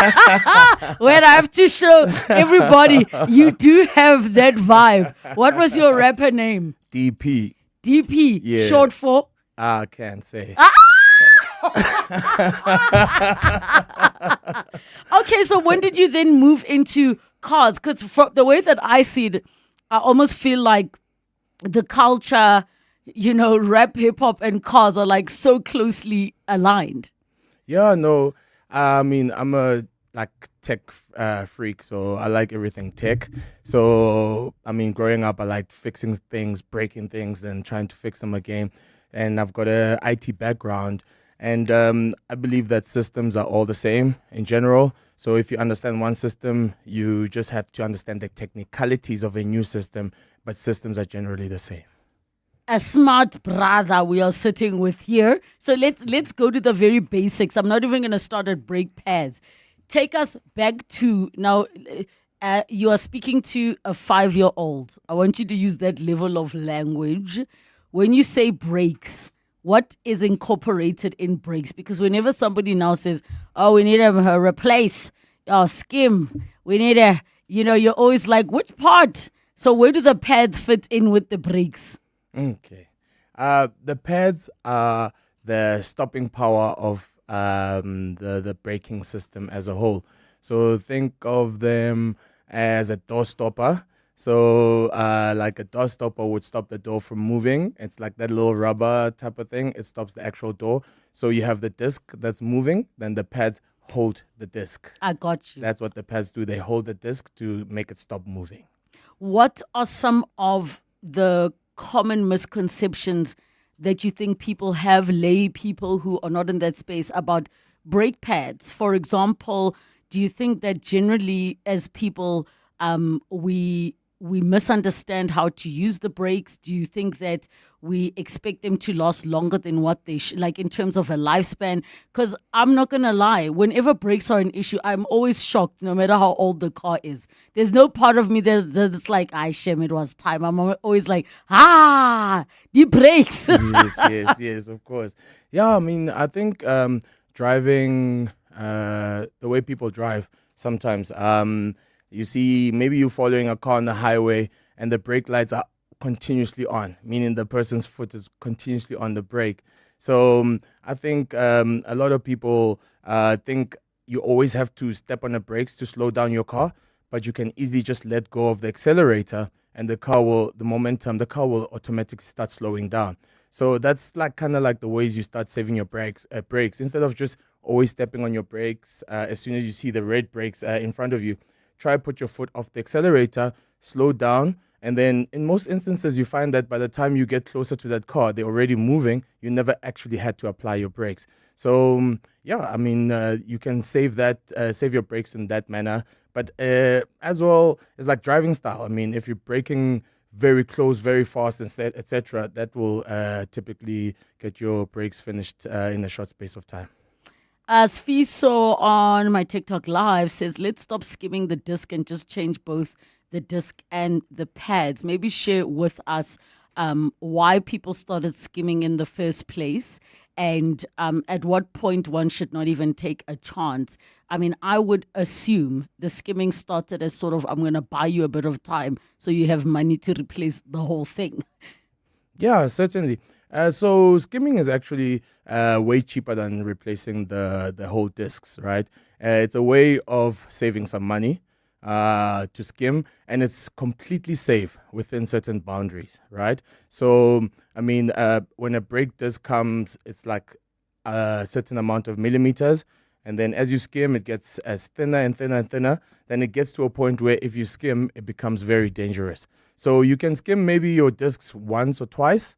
Right, well, I have to show everybody you do have that vibe. What was your rapper name? DP. DP, yeah. Short for? I can't say. Okay, so when did you then move into cars? Because from the way that I see it, I almost feel like the culture, rap, hip hop, and cars are like so closely aligned. Yeah, no. I mean, I'm a like tech freak, so I like everything tech. So I mean, growing up, I liked fixing things, breaking things, then trying to fix them again. And I've got a IT background, and I believe that systems are all the same in general. So if you understand one system, you just have to understand the technicalities of a new system, but systems are generally the same. A smart brother we are sitting with here. So let's go to the very basics. I'm not even going to start at brake pads. Take us back to now. You are speaking to a 5-year-old. I want you to use that level of language. When you say brakes, what is incorporated in brakes? Because whenever somebody now says, "Oh, we need to replace skim," we need a, you're always like, which part? So where do the pads fit in with the brakes? Okay. The pads are the stopping power of the braking system as a whole. So think of them as a door stopper. So like a door stopper would stop the door from moving. It's like that little rubber type of thing. It stops the actual door. So you have the disc that's moving, then the pads hold the disc. I got you. That's what the pads do. They hold the disc to make it stop moving. What are some of the common misconceptions that you think people have, lay people who are not in that space, about brake pads? For example, do you think that generally as people we misunderstand how to use the brakes? Do you think that we expect them to last longer than what they like in terms of a lifespan? Because I'm not going to lie, whenever brakes are an issue, I'm always shocked, no matter how old the car is. There's no part of me that's like, Shem, it was time. I'm always like, the brakes. Yes, of course. Yeah, I mean, I think driving, the way people drive sometimes, you see, maybe you're following a car on the highway and the brake lights are continuously on, meaning the person's foot is continuously on the brake. So I think a lot of people think you always have to step on the brakes to slow down your car, but you can easily just let go of the accelerator and the car will automatically start slowing down. So that's like kind of like the ways you start saving your brakes. Instead of just always stepping on your brakes as soon as you see the red brakes in front of you. Try to put your foot off the accelerator, slow down, and then in most instances you find that by the time you get closer to that car, they're already moving. You never actually had to apply your brakes. So yeah, I mean, you can save your brakes in that manner. But as well, it's like driving style. I mean, if you're braking very close, very fast, etc., that will typically get your brakes finished in a short space of time. As Fiso on my TikTok live says, let's stop skimming the disc and just change both the disc and the pads. Maybe share with us why people started skimming in the first place and at what point one should not even take a chance. I mean, I would assume the skimming started as sort of, I'm going to buy you a bit of time so you have money to replace the whole thing. Yeah, certainly. So skimming is actually way cheaper than replacing the whole discs, right? It's a way of saving some money to skim, and it's completely safe within certain boundaries, right? So, I mean, when a brake disc comes, it's like a certain amount of millimeters, and then as you skim, it gets as thinner and thinner and thinner. Then it gets to a point where if you skim, it becomes very dangerous. So you can skim maybe your discs once or twice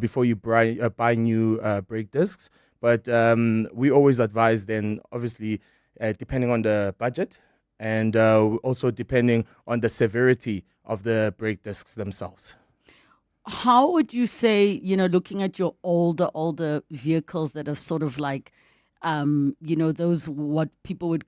before you buy new brake discs. But we always advise then, obviously, depending on the budget and also depending on the severity of the brake discs themselves. How would you say, looking at your older vehicles that are sort of like, those what people would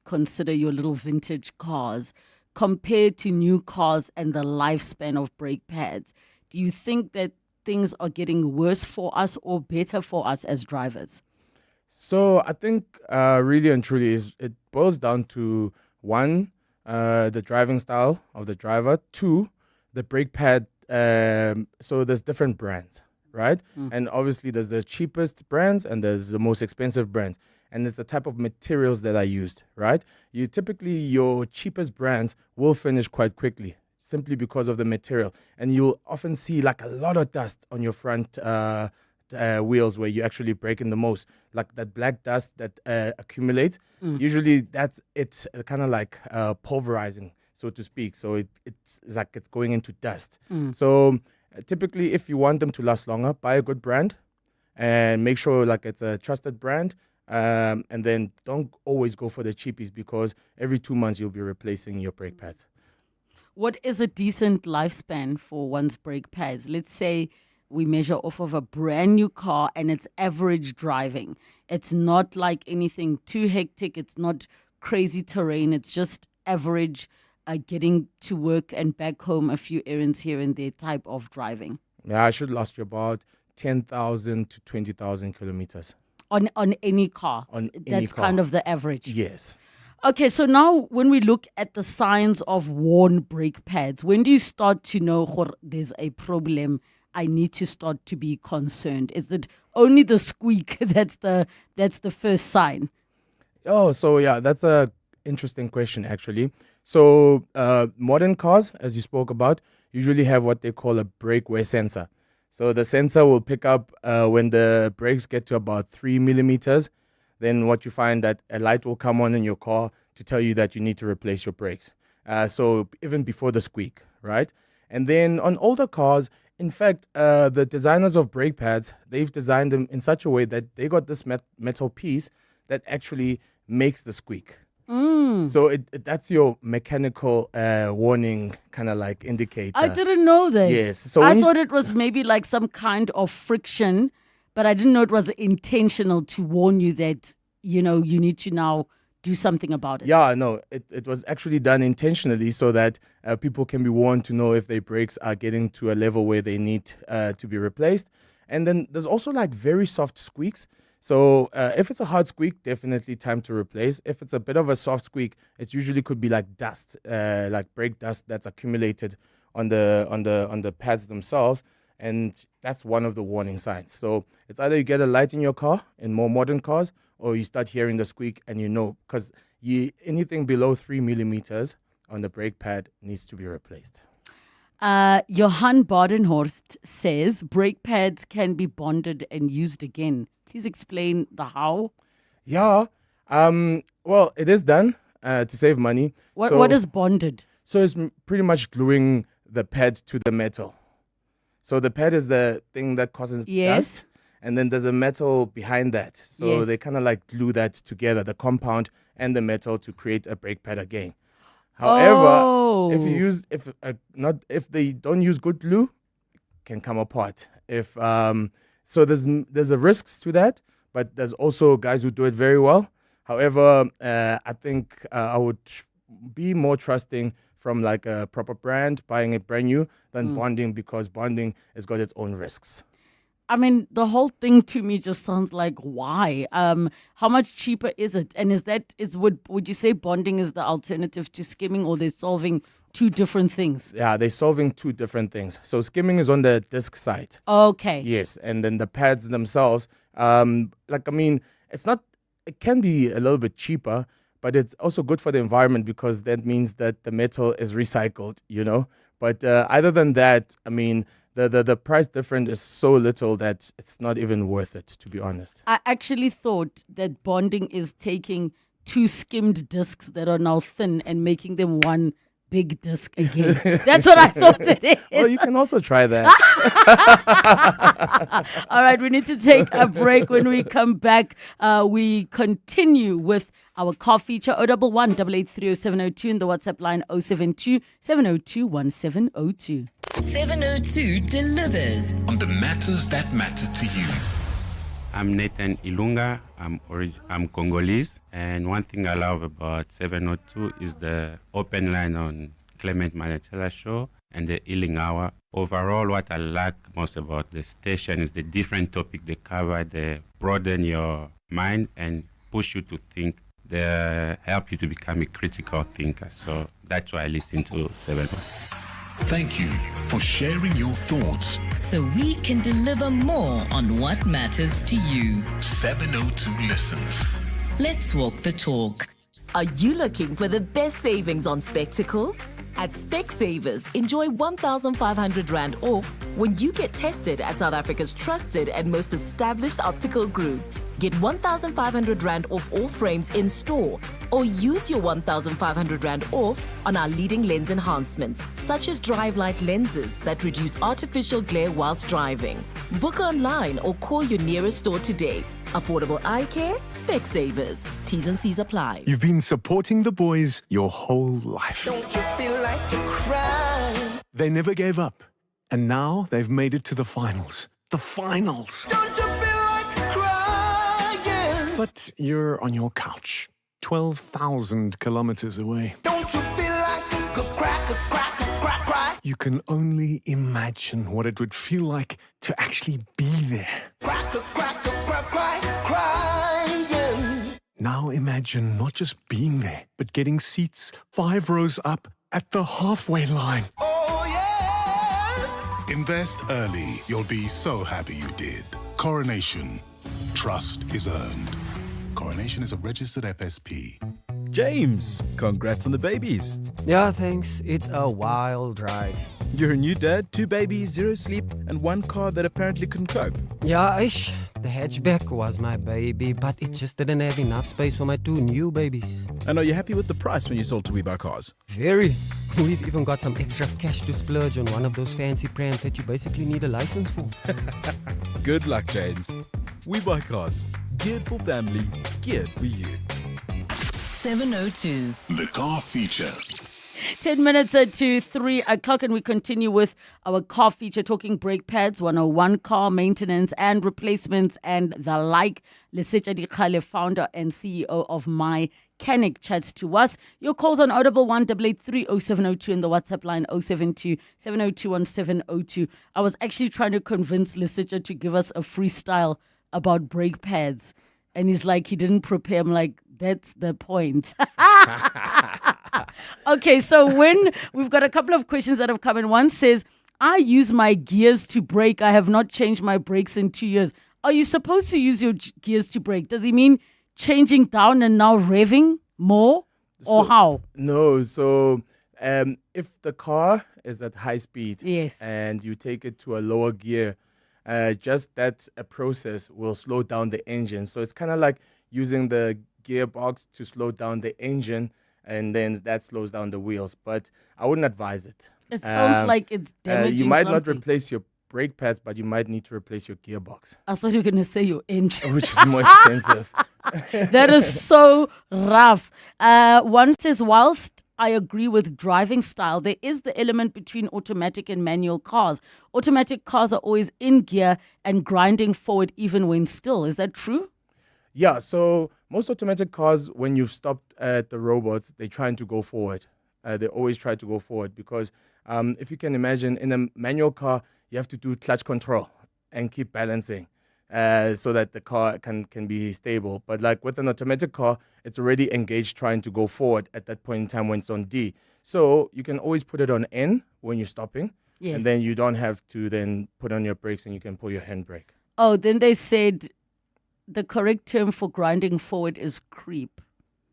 consider your little vintage cars, compared to new cars and the lifespan of brake pads, do you think that things are getting worse for us or better for us as drivers? So I think really and truly it boils down to one, the driving style of the driver, two, the brake pad. So there's different brands, right? And obviously there's the cheapest brands and there's the most expensive brands. And it's the type of materials that are used, right? Your cheapest brands will finish quite quickly simply because of the material. And you'll often see like a lot of dust on your front wheels where you actually brake in the most, like that black dust that accumulates. Usually that's it's kind of like pulverizing, so to speak. So it's like it's going into dust. So typically, if you want them to last longer, buy a good brand and make sure like it's a trusted brand. And then don't always go for the cheapies, because every 2 months you'll be replacing your brake pads. What is a decent lifespan for one's brake pads? Let's say we measure off of a brand new car and it's average driving. It's not like anything too hectic. It's not crazy terrain. It's just average getting to work and back home, a few errands here and there type of driving. Yeah, I should last you about 10,000 to 20,000 kilometers. On any car? On any That's car. kind of the average? Yes. Okay, so now when we look at the signs of worn brake pads, when do you start to know there's a problem? I need to start to be concerned. Is it only the squeak that's the first sign? Oh, so yeah, that's a interesting question actually. So modern cars, as you spoke about, usually have what they call a brake wear sensor. So the sensor will pick up when the brakes get to about 3 millimeters. Then what you find that a light will come on in your car to tell you that you need to replace your brakes. So even before the squeak, right? And then on older cars, in fact, the designers of brake pads, they've designed them in such a way that they got this metal piece that actually makes the squeak. So that's your mechanical warning kind of like indicator. I didn't know that. Yes. So I thought it was maybe like some kind of friction, but I didn't know it was intentional to warn you that, you need to now do something about it. Yeah, no, it was actually done intentionally so that people can be warned to know if their brakes are getting to a level where they need to be replaced. And then there's also like very soft squeaks. So if it's a hard squeak, definitely time to replace. If it's a bit of a soft squeak, it usually could be like dust, like brake dust that's accumulated on the pads themselves. And that's one of the warning signs. So it's either you get a light in your car in more modern cars, or you start hearing the squeak and because anything below 3 millimeters on the brake pad needs to be replaced. Johan Badenhorst says brake pads can be bonded and used again. Please explain the how. Yeah. Well, it is done to save money. What is bonded? So it's pretty much gluing the pad to the metal. So the pad is the thing that causes dust. And then there's a metal behind that. So they kind of like glue that together, the compound and the metal, to create a brake pad again. However, if they don't use good glue, it can come apart. So there's a risks to that, but there's also guys who do it very well. However, I think I would be more trusting from like a proper brand, buying it brand new, than bonding, because bonding has got its own risks. I mean, the whole thing to me just sounds like, why? How much cheaper is it? And would you say bonding is the alternative to skimming, or they're solving two different things? Yeah, they're solving two different things. So skimming is on the disc side. Okay. Yes, and then the pads themselves, it can be a little bit cheaper, but it's also good for the environment, because that means that the metal is recycled, But other than that, I mean, the price difference is so little that it's not even worth it, to be honest. I actually thought that bonding is taking two skimmed discs that are now thin and making them one big disc again. That's what I thought it is. Well, you can also try that. All right, we need to take a break. When we come back, we continue with our car feature, 011 883 0702, and the WhatsApp line 072 702 1702. 702 delivers on the matters that matter to you. I'm Nathan Ilunga. I'm Congolese, and one thing I love about 702 is the open line on Clement Manachela show and the healing hour. Overall, what I like most about the station is the different topic they cover. They broaden your mind and push you to think. They help you to become a critical thinker. So that's why I listen to 702. Thank you for sharing your thoughts. so we can deliver more on what matters to you. 702 listens. Let's walk the talk. Are you looking for the best savings on spectacles? At Specsavers, enjoy 1,500 Rand off when you get tested at South Africa's trusted and most established optical group. Get 1,500 Rand off all frames in store, or use your 1,500 Rand off on our leading lens enhancements, such as drive light lenses that reduce artificial glare whilst driving. Book online or call your nearest store today. Affordable eye care, Specsavers. T's and C's apply. You've been supporting the boys your whole life. Don't you feel like you're crying? They never gave up. And now they've made it to the finals. The finals. Don't you feel like you're crying? But you're on your couch, 12,000 kilometers away. Don't you feel like you could cry? You can only imagine what it would feel like to actually be there. Crying. Now imagine not just being there, but getting seats 5 rows up at the halfway line. Oh, yes. Invest early. You'll be so happy you did. Coronation. Trust is earned. Coronation is a registered FSP. James, congrats on the babies. Yeah, thanks. It's a wild ride. You're a new dad, 2 babies, 0 sleep, and 1 car that apparently couldn't cope. Yeah, the hatchback was my baby, but it just didn't have enough space for my 2 new babies. And are you happy with the price when you sold to We Buy Cars? Very. We've even got some extra cash to splurge on one of those fancy prams that you basically need a license for. Good luck, James. We Buy Cars. Geared for family, geared for you. 702. The car feature. 10 minutes to 3 o'clock, and we continue with our car feature, talking brake pads, 101 car maintenance and replacements and the like. Lesitja Dikgale, founder and CEO of MyCanic, chats to us. Your calls on Audible 1-883-0702 and the WhatsApp line 072-702-1702. I was actually trying to convince Lesitja to give us a freestyle about brake pads, and he's like, he didn't prepare. I'm like, that's the point. Okay, so when we've got a couple of questions that have come in. One says, I use my gears to brake. I have not changed my brakes in 2 years. Are you supposed to use your gears to brake? Does he mean changing down and now revving more, or how? No, so if the car is at high speed, yes, and you take it to a lower gear, just that process will slow down the engine. So it's kind of like using the gearbox to slow down the engine, and then that slows down the wheels. But I wouldn't advise it. It sounds like it's damaging You might something. not replace your brake pads, but you might need to replace your gearbox. I thought you were going to say your engine. Which is more expensive. That is so rough. One says, whilst I agree with driving style, there is the element between automatic and manual cars. Automatic cars are always in gear and grinding forward even when still. Is that true? Yeah, so most automatic cars, when you've stopped at the robots, they're trying to go forward. They always try to go forward because if you can imagine, in a manual car, you have to do clutch control and keep balancing so that the car can be stable. But like with an automatic car, it's already engaged trying to go forward at that point in time when it's on D. So you can always put it on N when you're stopping. Yes. And then you don't have to then put on your brakes and you can pull your handbrake. Oh, then they said the correct term for grinding forward is creep.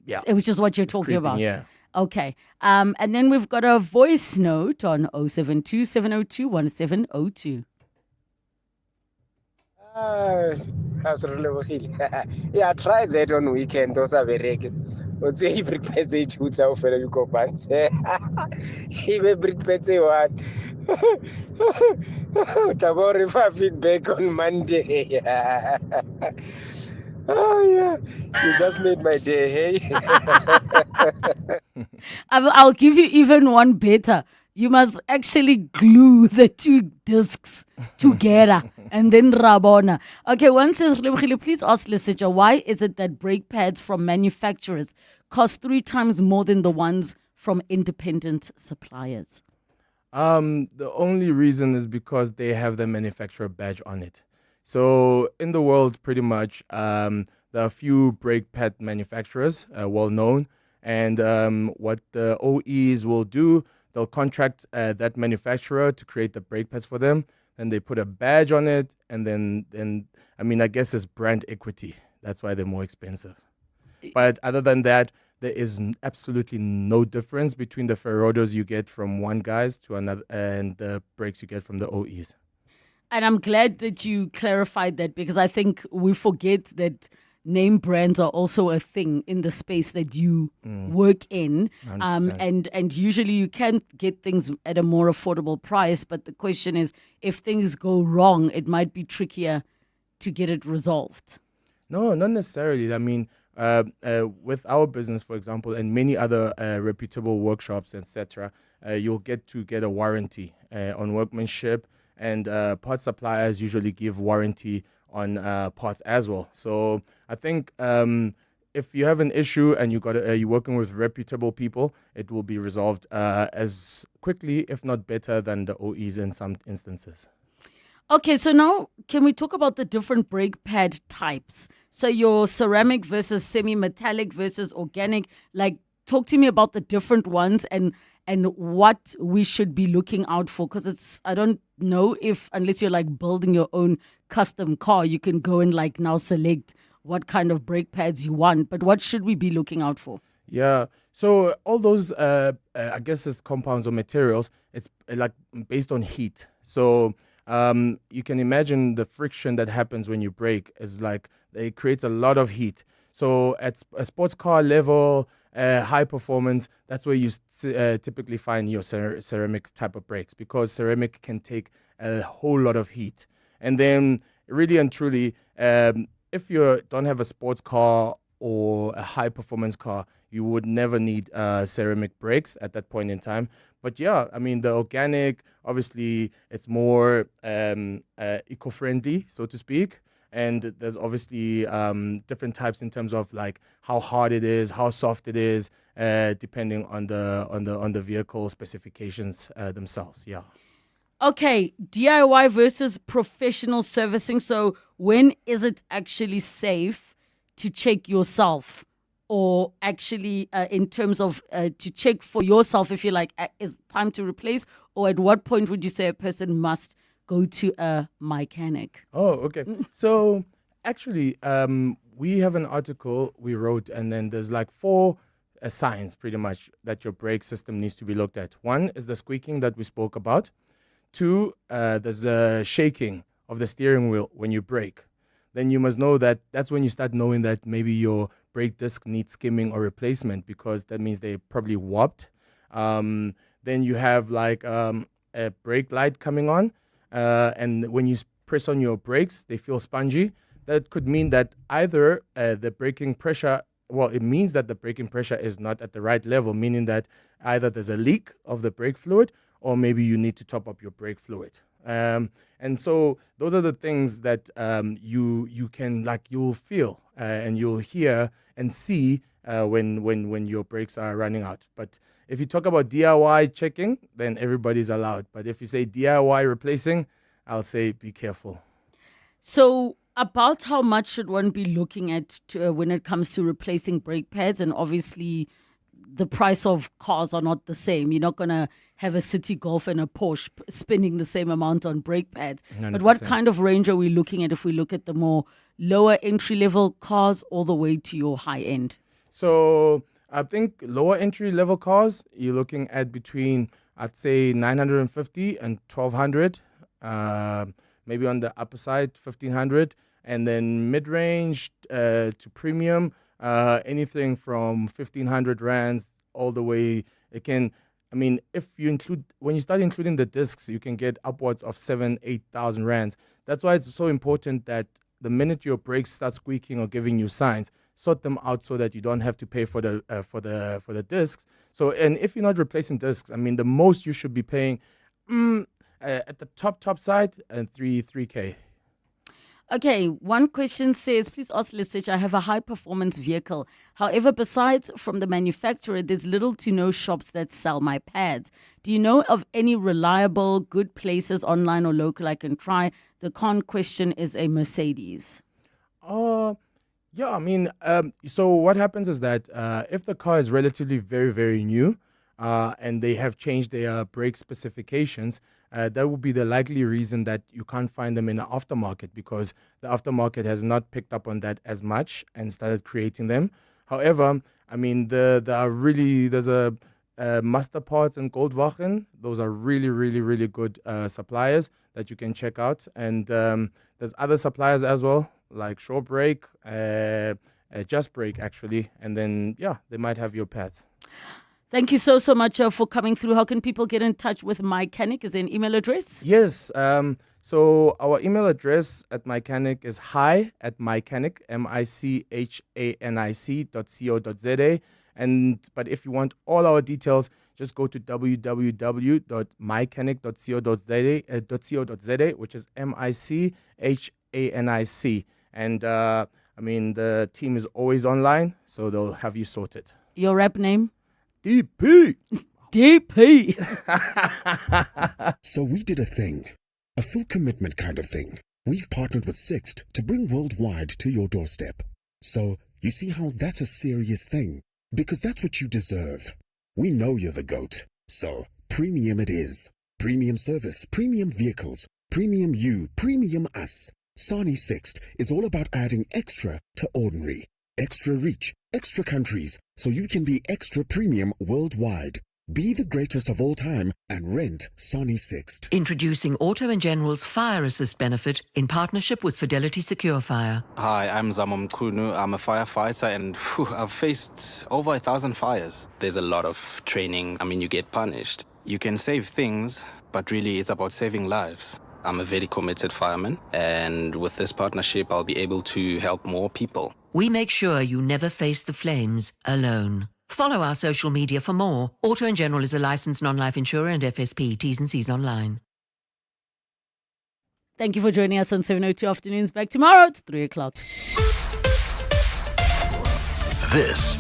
Yeah. Which is what you're talking creeping, about. yeah. Okay. And then we've got a voice note on 072-702-1702. That's Relebogile. Yeah, try that on weekend. Those are very good. What's a brick petsy shoots out for you go pants? He may brick petsy one. Tabori for feedback on Monday. Oh, yeah. You just made my day, hey? I'll give you even one better. You must actually glue the 2 discs together and then rabona. Okay, one says, Relebogile, please ask Lesitja, why is it that brake pads from manufacturers cost 3 times more than the ones from independent suppliers? The only reason is because they have the manufacturer badge on it. So in the world, pretty much, there are a few brake pad manufacturers, well known, and what the OEs will do, they'll contract that manufacturer to create the brake pads for them. Then they put a badge on it, and then I mean, I guess it's brand equity. That's why they're more expensive. But other than that, there is absolutely no difference between the Ferrodos you get from one guys to another and the brakes you get from the OEs. And I'm glad that you clarified that, because I think we forget that name brands are also a thing in the space that you work in. 100%. And usually you can get things at a more affordable price. But the question is, if things go wrong, it might be trickier to get it resolved. No, not necessarily. I mean, with our business, for example, and many other reputable workshops, etc., you'll get a warranty on workmanship, and part suppliers usually give warranty on parts as well. So I think if you have an issue and you're working with reputable people, it will be resolved as quickly, if not better, than the OEs in some instances. Okay, so now can we talk about the different brake pad types? So your ceramic versus semi-metallic versus organic. Like, talk to me about the different ones and what we should be looking out for. Because I don't know if, unless you're like building your own custom car, you can go and like now select what kind of brake pads you want. But what should we be looking out for? Yeah. So all those, I guess, as compounds or materials, it's like based on heat. So you can imagine the friction that happens when you brake is like it creates a lot of heat. So at a sports car level, high performance, that's where you typically find your ceramic type of brakes, because ceramic can take a whole lot of heat. And then really and truly, if you don't have a sports car or a high performance car, you would never need ceramic brakes at that point in time. But yeah, I mean, the organic, obviously, it's more eco-friendly, so to speak. And there's obviously different types in terms of like how hard it is, how soft it is, depending on the vehicle specifications themselves. Yeah. Okay, DIY versus professional servicing. So when is it actually safe to check yourself, or actually in terms of to check for yourself if you're like, is time to replace, or at what point would you say a person must go to a mechanic? Oh, okay. So actually, we have an article we wrote, and then there's like 4 signs pretty much that your brake system needs to be looked at. 1 is the squeaking that we spoke about. 2, there's the shaking of the steering wheel when you brake. Then you must know that that's when you start knowing that maybe your brake disc needs skimming or replacement, because that means they probably warped. Then you have like a brake light coming on, and when you press on your brakes, they feel spongy. That could mean that either the braking pressure, it means that the braking pressure is not at the right level, meaning that either there's a leak of the brake fluid, or maybe you need to top up your brake fluid. And so those are the things that you can, like, you'll feel and you'll hear and see when your brakes are running out. But if you talk about DIY checking, then everybody's allowed. But if you say DIY replacing, I'll say be careful. So about how much should one be looking at when it comes to replacing brake pads? And obviously the price of cars are not the same. You're not going to have a City Golf and a Porsche spending the same amount on brake pads. 100%. But what kind of range are we looking at if we look at the more lower entry-level cars all the way to your high-end? So I think lower entry-level cars, you're looking at between, I'd say, 950 and 1,200. Maybe on the upper side, 1,500. And then mid-range to premium, anything from 1,500 rands all the way. It can, I mean, if you include, when you start including the discs, you can get upwards of 7,000-8,000 rands. That's why it's so important that the minute your brakes start squeaking or giving you signs, sort them out so that you don't have to pay for the discs. So, and if you're not replacing discs, I mean, the most you should be paying at the top side, and 3K. Okay, one question says, please ask Lisich, I have a high-performance vehicle. However, besides from the manufacturer, there's little to no shops that sell my pads. Do you know of any reliable, good places online or local I can try? The question is a Mercedes. Yeah, I mean, so what happens is that if the car is relatively very, very new, and they have changed their brake specifications, that would be the likely reason that you can't find them in the aftermarket, because the aftermarket has not picked up on that as much and started creating them. However, I mean, there's a Master Parts and Goldwachen. Those are really, really, really good suppliers that you can check out. And there's other suppliers as well, like Shore Break, Just Break, actually. And then, yeah, they might have your pet. Thank you so much for coming through. How can people get in touch with Mycanic? Is there an email address? Yes. So our email address at Mycanic is hi@mycanic, MICHANIC.co.za. But if you want all our details, just go to www.mycanic.co.za, which is MICHANIC. And I mean, the team is always online, so they'll have you sorted. Your rap name? DP. DP. So we did a thing, a full commitment kind of thing. We've partnered with Sixt to bring worldwide to your doorstep. So you see how that's a serious thing, because that's what you deserve. We know you're the GOAT, so premium it is. Premium service, premium vehicles, premium you, premium us. Sani Sixt is all about adding extra to ordinary. Extra reach, extra countries, so you can be extra premium worldwide. Be the greatest of all time and rent Sani Sixt. Introducing Auto & General's Fire Assist benefit in partnership with Fidelity Secure Fire. Hi, I'm Zama Mkunu. I'm a firefighter and I've faced over 1,000 fires. There's a lot of training. I mean, you get punished. You can save things, but really it's about saving lives. I'm a very committed fireman, and with this partnership, I'll be able to help more people. We make sure you never face the flames alone. Follow our social media for more. Auto & General is a licensed non-life insurer and FSP. T's and C's online. Thank you for joining us on 702 Afternoons. Back tomorrow. It's 3 o'clock. This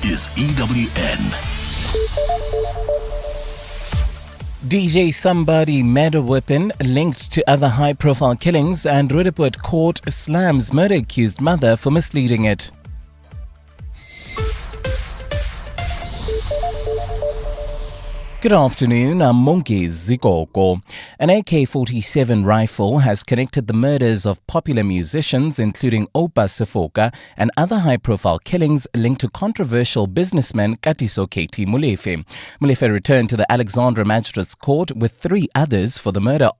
is EWN. DJ Somebody Murder Weapon linked to other high-profile killings, and Roodepoort court slams murder-accused mother for misleading it. Good afternoon, I'm Monki Zikoko. An AK-47 rifle has connected the murders of popular musicians, including Oupa Sefoka, and other high-profile killings linked to controversial businessman Katiso Katie Molefe. Molefe returned to the Alexandra Magistrates Court with 3 others for the murder